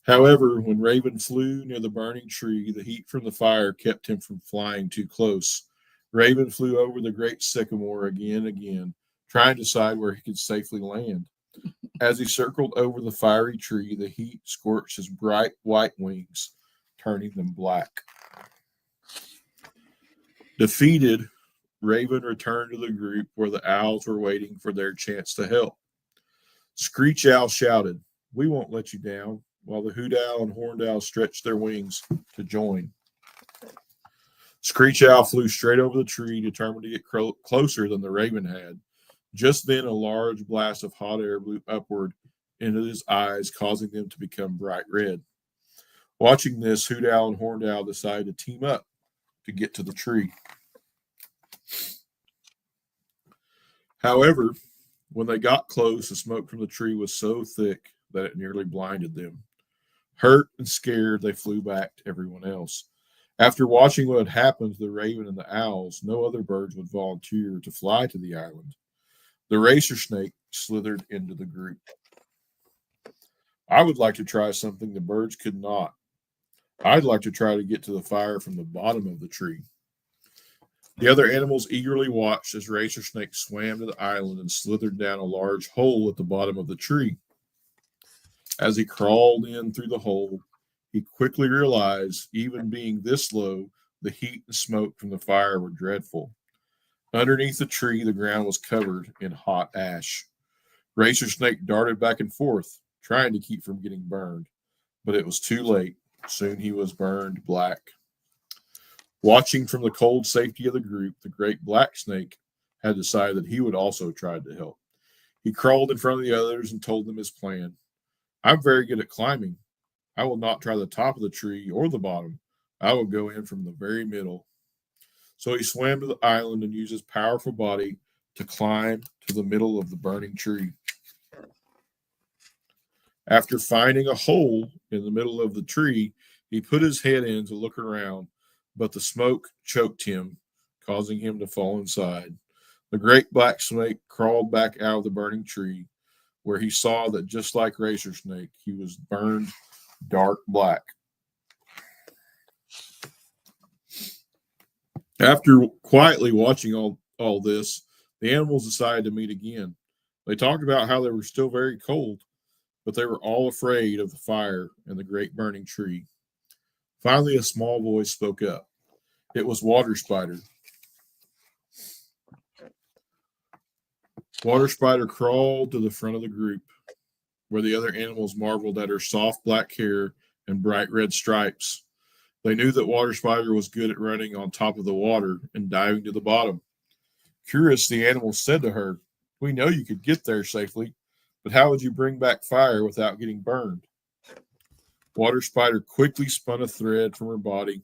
However, when Raven flew near the burning tree, the heat from the fire kept him from flying too close. Raven flew over the great sycamore again and again, trying to decide where he could safely land. As he circled over the fiery tree, the heat scorched his bright white wings, turning them black. Defeated, Raven returned to the group where the owls were waiting for their chance to help. Screech Owl shouted, "We won't let you down," while the Hoot Owl and Horned Owl stretched their wings to join. Screech Owl flew straight over the tree, determined to get closer than the Raven had. Just then, a large blast of hot air blew upward into his eyes, causing them to become bright red. Watching this, Hoot Owl and Horned Owl decided to team up to get to the tree. However, when they got close, the smoke from the tree was so thick that it nearly blinded them. Hurt and scared, they flew back to everyone else. After watching what had happened to the Raven and the owls, no other birds would volunteer to fly to the island. The racer snake slithered into the group. I would like to try something the birds could not. I'd like to try to get to the fire from the bottom of the tree. The other animals eagerly watched as Racer Snake swam to the island and slithered down a large hole at the bottom of the tree. As he crawled in through the hole, he quickly realized, even being this low, the heat and smoke from the fire were dreadful. Underneath the tree, the ground was covered in hot ash. Racer Snake darted back and forth, trying to keep from getting burned, but it was too late. Soon he was burned black. Watching from the cold safety of the group, the great black snake had decided that he would also try to help. He crawled in front of the others and told them his plan. I'm very good at climbing. I will not try the top of the tree or the bottom. I will go in from the very middle. So he swam to the island and used his powerful body to climb to the middle of the burning tree. After finding a hole in the middle of the tree, he put his head in to look around, but the smoke choked him, causing him to fall inside. The great black snake crawled back out of the burning tree, where he saw that just like Razor Snake, he was burned dark black. After quietly watching all this, the animals decided to meet again. They talked about how they were still very cold, but they were all afraid of the fire and the great burning tree. Finally, a small voice spoke up. It was Water Spider. Water Spider crawled to the front of the group, where the other animals marveled at her soft black hair and bright red stripes. They knew that Water Spider was good at running on top of the water and diving to the bottom. Curious, the animals said to her, "We know you could get there safely, but how would you bring back fire without getting burned?" Water Spider quickly spun a thread from her body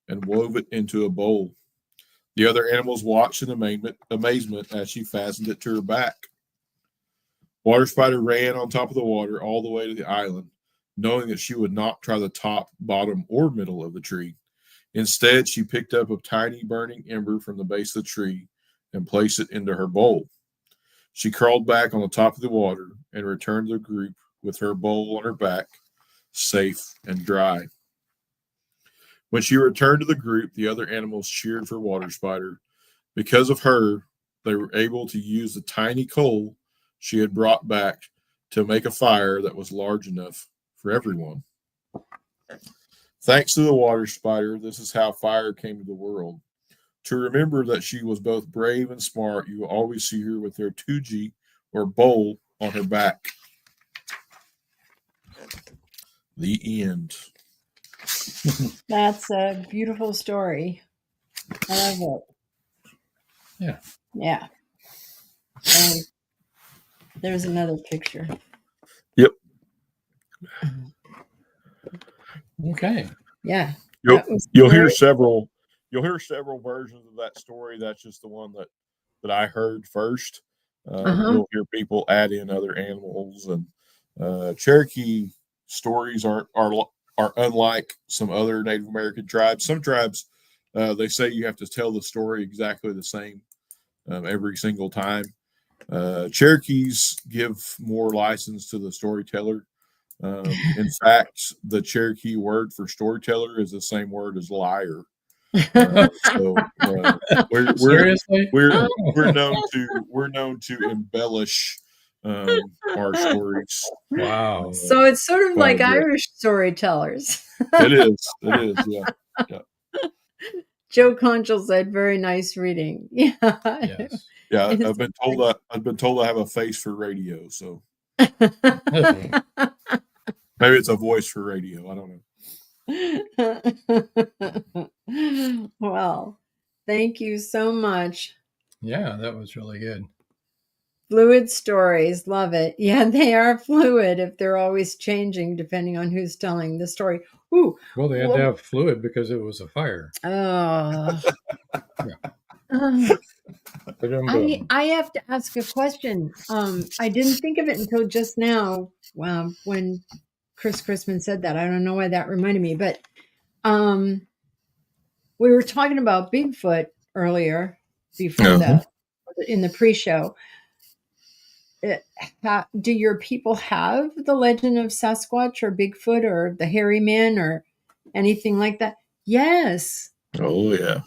and wove it into a bowl. The other animals watched in amazement as she fastened it to her back. Water Spider ran on top of the water all the way to the island, knowing that she would not try the top, bottom, or middle of the tree. Instead, she picked up a tiny burning ember from the base of the tree and placed it into her bowl. She crawled back on the top of the water and returned to the group with her bowl on her back, safe and dry. When she returned to the group, the other animals cheered for Water Spider. Because of her, they were able to use the tiny coal she had brought back to make a fire that was large enough for everyone. Thanks to the Water Spider, this is how fire came to the world. To remember that she was both brave and smart, you will always see her with her tuji or bowl on her back. The end. That's a beautiful story. I love it. Yeah. Yeah. And there's another picture. Yep. Okay. Yeah. You'll hear several versions of that story. That's just the one that I heard first. You'll hear people add in other animals, and Cherokee stories are unlike some other Native American tribes. Some tribes, they say you have to tell the story exactly the same every single time. Cherokees give more license to the storyteller. In fact, the Cherokee word for storyteller is the same word as liar. We're known to embellish our stories. Wow. So it's sort of like Irish storytellers. It is, yeah. Joe Conchal said, "Very nice reading." Yeah. Yes. Yeah, I've been told I have a face for radio, so maybe it's a voice for radio. I don't know. Well, thank you so much. Yeah, that was really good. Fluid stories, love it. Yeah, they are fluid if they're always changing depending on who's telling the story. Ooh, well, they had to have fluid because it was a fire. Oh. I have to ask a question. I didn't think of it until just now when Chris Chrisman said that. I don't know why that reminded me, but we were talking about Bigfoot earlier before in the pre-show. Do your people have the legend of Sasquatch or Bigfoot or the hairy man or anything like that? Yes. Oh, yeah.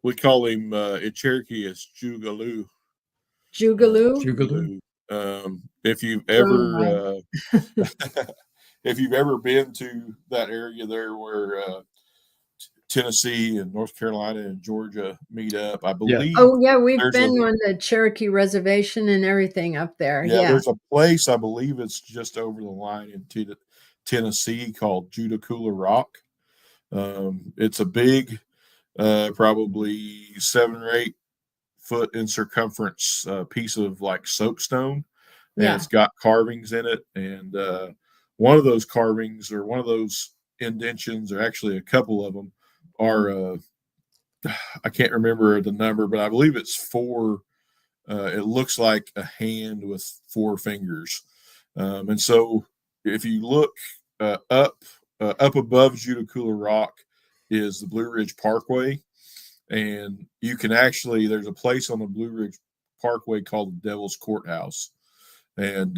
We call him in Cherokee as Jugaloo. Jugaloo. If you've ever if you've ever been to that area there where Tennessee and North Carolina and Georgia meet up, I believe. Oh yeah, we've been on the Cherokee Reservation and everything up there. Yeah, there's a place, I believe it's just over the line in Tennessee called Judaculla Rock. It's a big, probably 7 or 8 foot in circumference piece of like soapstone, and it's got carvings in it. And one of those carvings or one of those indentions, or actually a couple of them, are I can't remember the number, but I believe it's 4. It looks like a hand with 4 fingers. And so if you look up above Judaculla Rock is the Blue Ridge Parkway. And you can actually, there's a place on the Blue Ridge Parkway called the Devil's Courthouse. And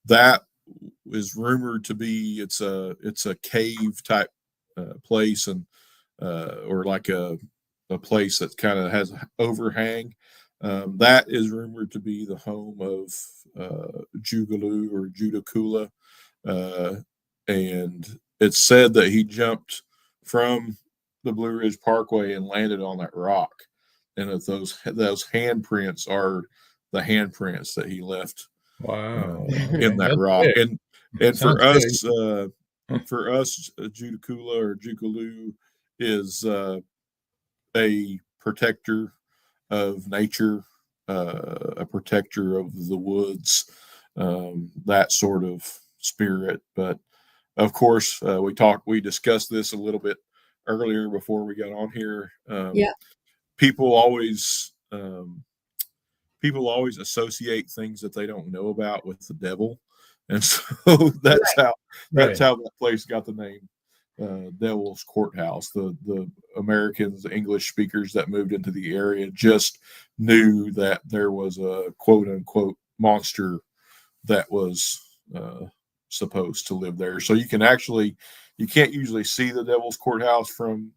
that is rumored to be, it's a cave type place, and or like a place that kind of has overhang. That is rumored to be the home of Jugaloo or Judaculla. And it's said that he jumped from the Blue Ridge Parkway and landed on that rock. And that those handprints are the handprints that he left in that rock. Big. And for us, Judaculla or Jugaloo is a protector of nature, a protector of the woods, that sort of spirit. But of course, we discussed this a little bit earlier before we got on here. People always associate things that they don't know about with the devil, and so that's how that place got the name Devil's Courthouse. The Americans, the English speakers that moved into the area, just knew that there was a quote unquote monster that was supposed to live there. So you can't usually see the Devil's Courthouse from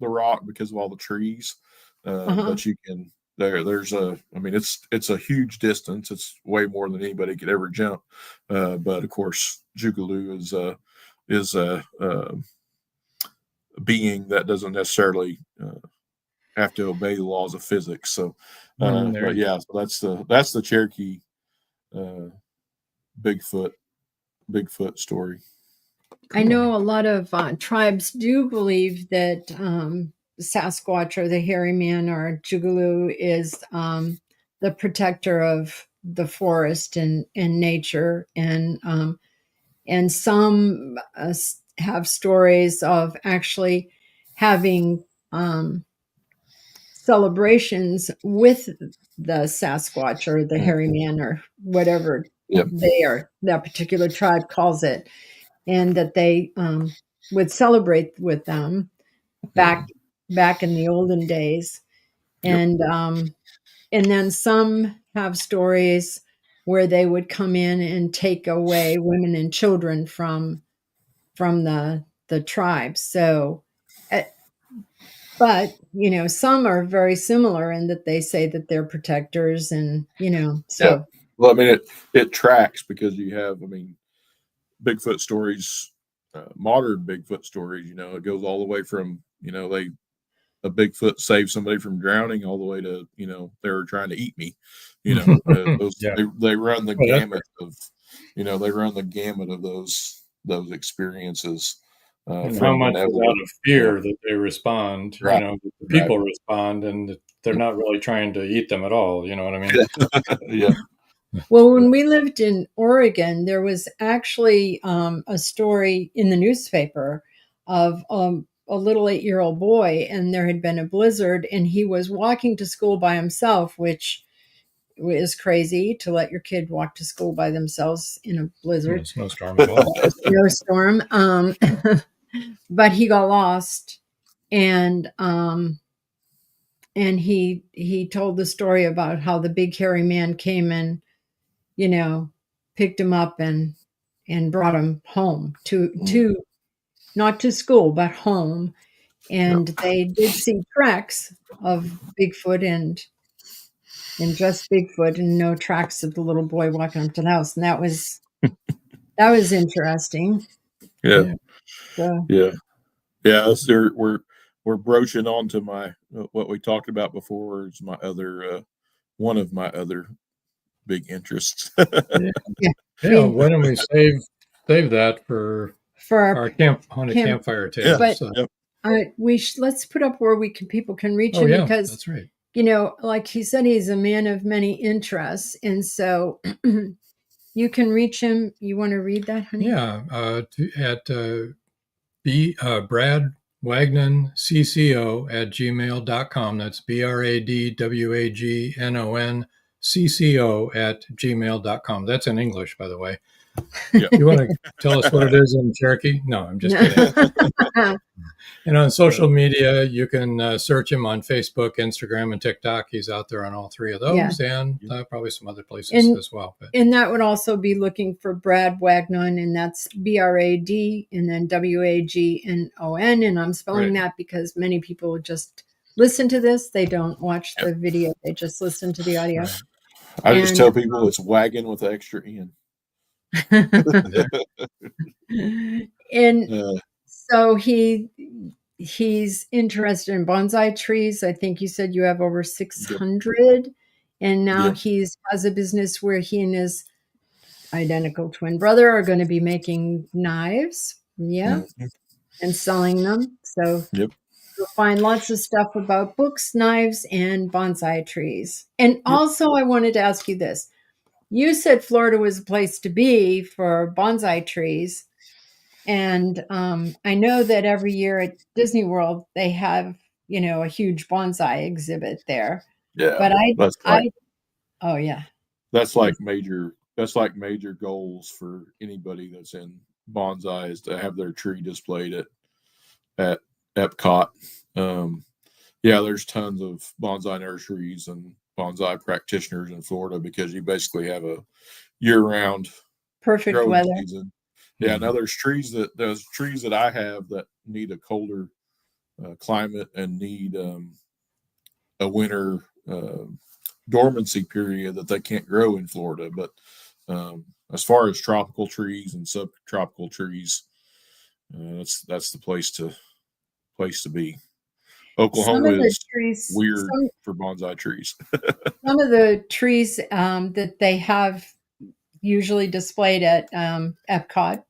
the rock because of all the trees, but you can. There's it's a huge distance. It's way more than anybody could ever jump. But of course, Jugaloo is a being that doesn't necessarily have to obey the laws of physics. So, so that's the Cherokee Bigfoot story. Cool. I know a lot of tribes do believe that Sasquatch or the hairy man or Jugaloo is the protector of the forest and nature, and some have stories of actually having celebrations with the Sasquatch or the hairy man or whatever that particular tribe calls it, and that they would celebrate with them back in the olden days. And then some have stories where they would come in and take away women and children from the tribes. So, but some are very similar in that they say that they're protectors, and so. Well, I mean, it tracks because you have, Bigfoot stories, modern Bigfoot stories. It goes all the way from a Bigfoot saved somebody from drowning all the way to they were trying to eat me. They run the gamut of they run the gamut of those experiences. And how much is out of fear that they respond? The people respond, and they're not really trying to eat them at all. You know what I mean? Yeah. Well, when we lived in Oregon, there was actually a story in the newspaper of a little 8-year-old boy, and there had been a blizzard, and he was walking to school by himself, which is crazy to let your kid walk to school by themselves in a blizzard. A snowstorm at all. A snowstorm. But he got lost, and he told the story about how the big hairy man came and picked him up and brought him home to not to school, but home. And they did see tracks of Bigfoot and just Bigfoot, and no tracks of the little boy walking up to the house. And that was interesting. Yeah. We're broaching on to my what we talked about before is my other one of my other big interests. Why don't we save that for our campfire tale? But let's put up where people can reach him, because that's right. Like he said, he's a man of many interests, and so you can reach him. You want to read that, honey? Yeah, at Brad wagnonCCO@gmail.com. That's BRADWAGNONCCO@gmail.com. That's in English, by the way. Yep. You want to tell us what it is in Cherokee? No, I'm just kidding. And on social media, you can search him on Facebook, Instagram, and TikTok. He's out there on all three of those, and probably some other places as well. And that would also be looking for Brad Wagnon, and that's BRAD and then WAGNON. And I'm spelling that because many people just listen to this. They don't watch the video. They just listen to the audio. Right. I just tell people it's wagon with the extra N. And so he's interested in bonsai trees. I think you said you have over 600. And now he has a business where he and his identical twin brother are going to be making knives. And selling them. So you'll find lots of stuff about books, knives, and bonsai trees. And also, I wanted to ask you this. You said Florida was a place to be for bonsai trees. And I know that every year at Disney World, they have, a huge bonsai exhibit there. Yeah. But that's like major goals for anybody that's in bonsai is to have their tree displayed at Epcot. There's tons of bonsai nurseries and bonsai practitioners in Florida because you basically have a year-round perfect weather season. Now those trees that I have that need a colder climate and need a winter dormancy period that they can't grow in Florida. But as far as tropical trees and subtropical trees, that's the place to be. Oklahoma is weird for bonsai trees. Some of the trees that they have usually displayed at Epcot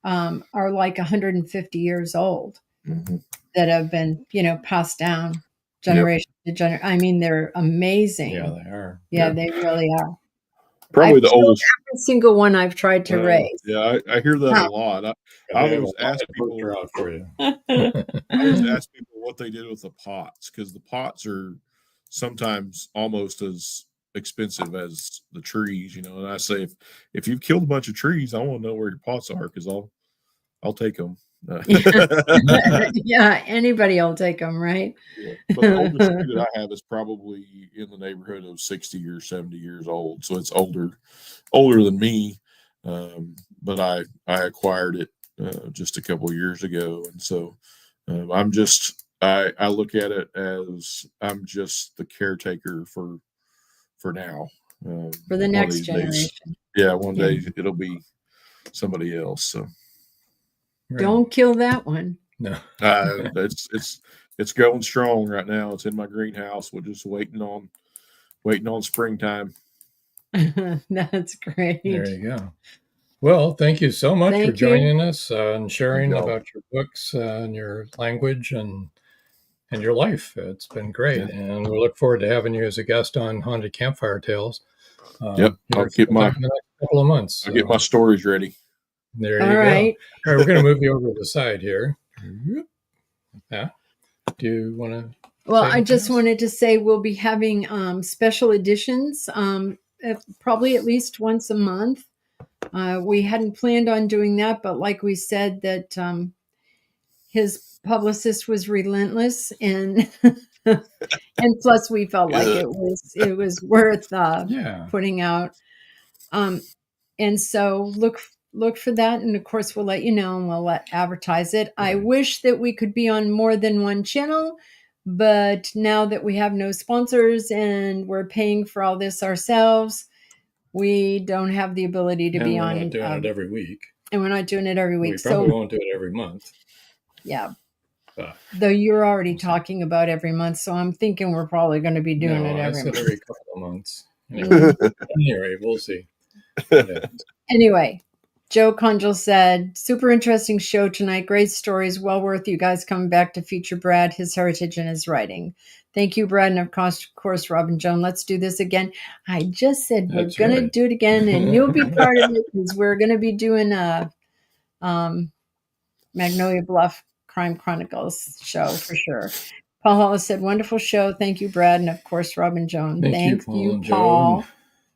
are like 150 years old that have been, passed down generation to generation. I mean, they're amazing. Yeah, they are. Yeah, they really are. Probably the oldest. Every single one I've tried to raise. Yeah, I hear that a lot. I always ask people for you. I always ask people what they did with the pots because the pots are sometimes almost as expensive as the trees, And I say if you've killed a bunch of trees, I want to know where your pots are because I'll take them. Yeah, anybody will take them, right? But the oldest tree that I have is probably in the neighborhood of 60 or 70 years old, so it's older than me. But I acquired it just a couple years ago, and so I look at it as I'm just the caretaker for now. For the next generation. One day it'll be somebody else. So. Right. Don't kill that one. No. It's going strong right now. It's in my greenhouse. We're just waiting on springtime. That's great. There you go. Well, thank you so much for joining us and sharing about your books and your language and your life. It's been great, and we look forward to having you as a guest on Haunted Campfire Tales. I'll keep my in the next couple of months. I'll get my stories ready. There you go. All right, we're going to move you over to the side here. Yeah. Do you want to? Well, I just wanted to say we'll be having special editions, probably at least once a month. We hadn't planned on doing that, but like we said, that his publicist was relentless, and and plus we felt like it was worth putting out. And so look for that, and of course we'll let you know, and we'll advertise it. Right. I wish that we could be on more than one channel, but now that we have no sponsors and we're paying for all this ourselves, we don't have the ability to be on. We're not doing it every week. And we're not doing it every week. We probably won't do it every month. Yeah. Though you're already talking about every month, so I'm thinking we're probably going to be doing it every month. Every couple of months. Anyway, we'll see. Yeah. Anyway, Joe Conjal said, super interesting show tonight. Great stories. Well worth you guys coming back to feature Brad, his heritage, and his writing. Thank you, Brad. And of course, Rob and Joan, let's do this again. I just said we're going to do it again, and you'll be part of it because we're going to be doing a Magnolia Bluff Crime Chronicles show for sure. Paul Hollis said, wonderful show. Thank you, Brad. And of course, Robin Joan. Thank you, Paul.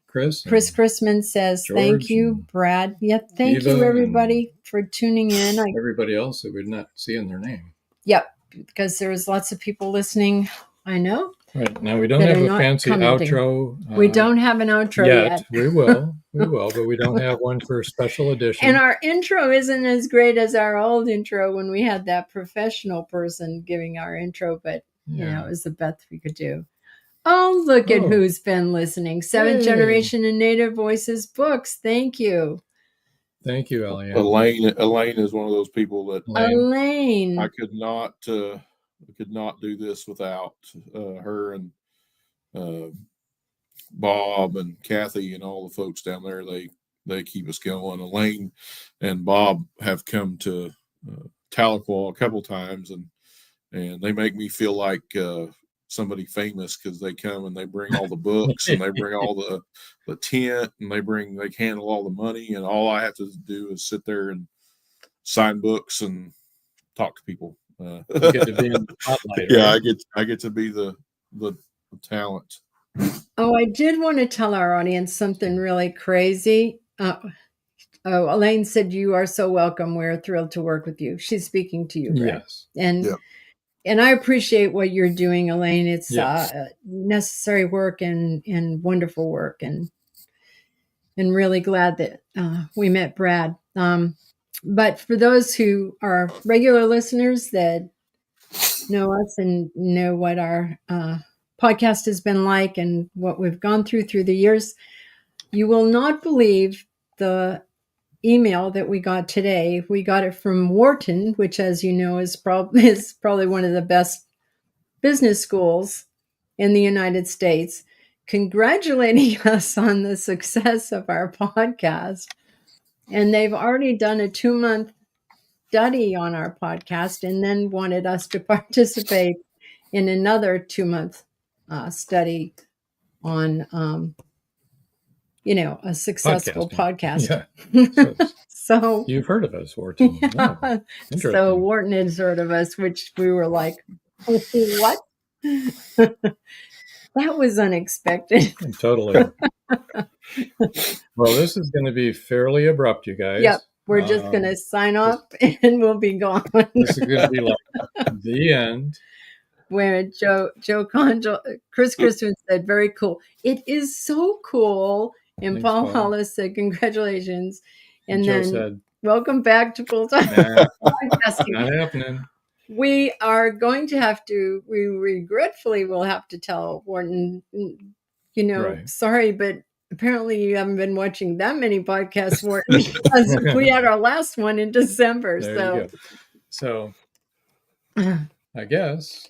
Chris Chrisman says, George thank you, Brad. Yeah, thank you, everybody, for tuning in. Everybody else that we're not seeing their name. Yep, because there's lots of people listening. I know. Right. Now, we don't have a fancy outro. We don't have an outro yet. We will, but we don't have one for special edition. And our intro isn't as great as our old intro when we had that professional person giving our intro, but, you know, it was the best we could do. Oh, look at who's been listening. Seventh Generation and Native Voices Books. Thank you. Thank you, Elaine. Elaine is one of those people that Elaine. I could not do this without her and Bob and Kathy and all the folks down there. They keep us going. Elaine and Bob have come to Tahlequah a couple times, and they make me feel like somebody famous, because they come and they bring all the books and they bring all the tent, and they handle all the money, and all I have to do is sit there and sign books and talk to people. You get to be in the spotlight, yeah, right? I get to be the talent. Oh, I did want to tell our audience something really crazy. Elaine said, you are so welcome. We're thrilled to work with you. She's speaking to you, Brad. Yes. And I appreciate what you're doing, Elaine. It's necessary work and wonderful work, and really glad that we met Brad. But for those who are regular listeners that know us and know what our podcast has been like and what we've gone through the years, you will not believe the email that we got today. We got it from Wharton, which, as you know, is probably one of the best business schools in the United States, congratulating us on the success of our podcast. And they've already done a 2-month study on our podcast, and then wanted us to participate in another 2-month study on a successful podcast. Yeah. So you've heard of us, Wharton. Yeah. Oh, so Wharton has heard of us, which we were like, what? That was unexpected. Totally. Well, this is going to be fairly abrupt, you guys. Yep. We're just going to sign off and we'll be gone. This is going to be like the end. Where Chris Christian said, very cool. It is so cool. And thanks, Paul Hollis said, congratulations. And then said, welcome back to full time. Not happening. We are going to we regretfully will have to tell Wharton, sorry, but apparently you haven't been watching that many podcasts, Wharton, because we had our last one in December. There you go. So I guess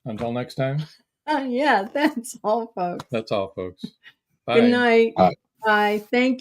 until next time. Yeah, that's all, folks. That's all, folks. Bye. Good night. Bye. Thank you.